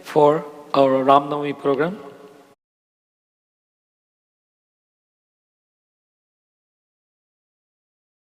for our Ram Navami program.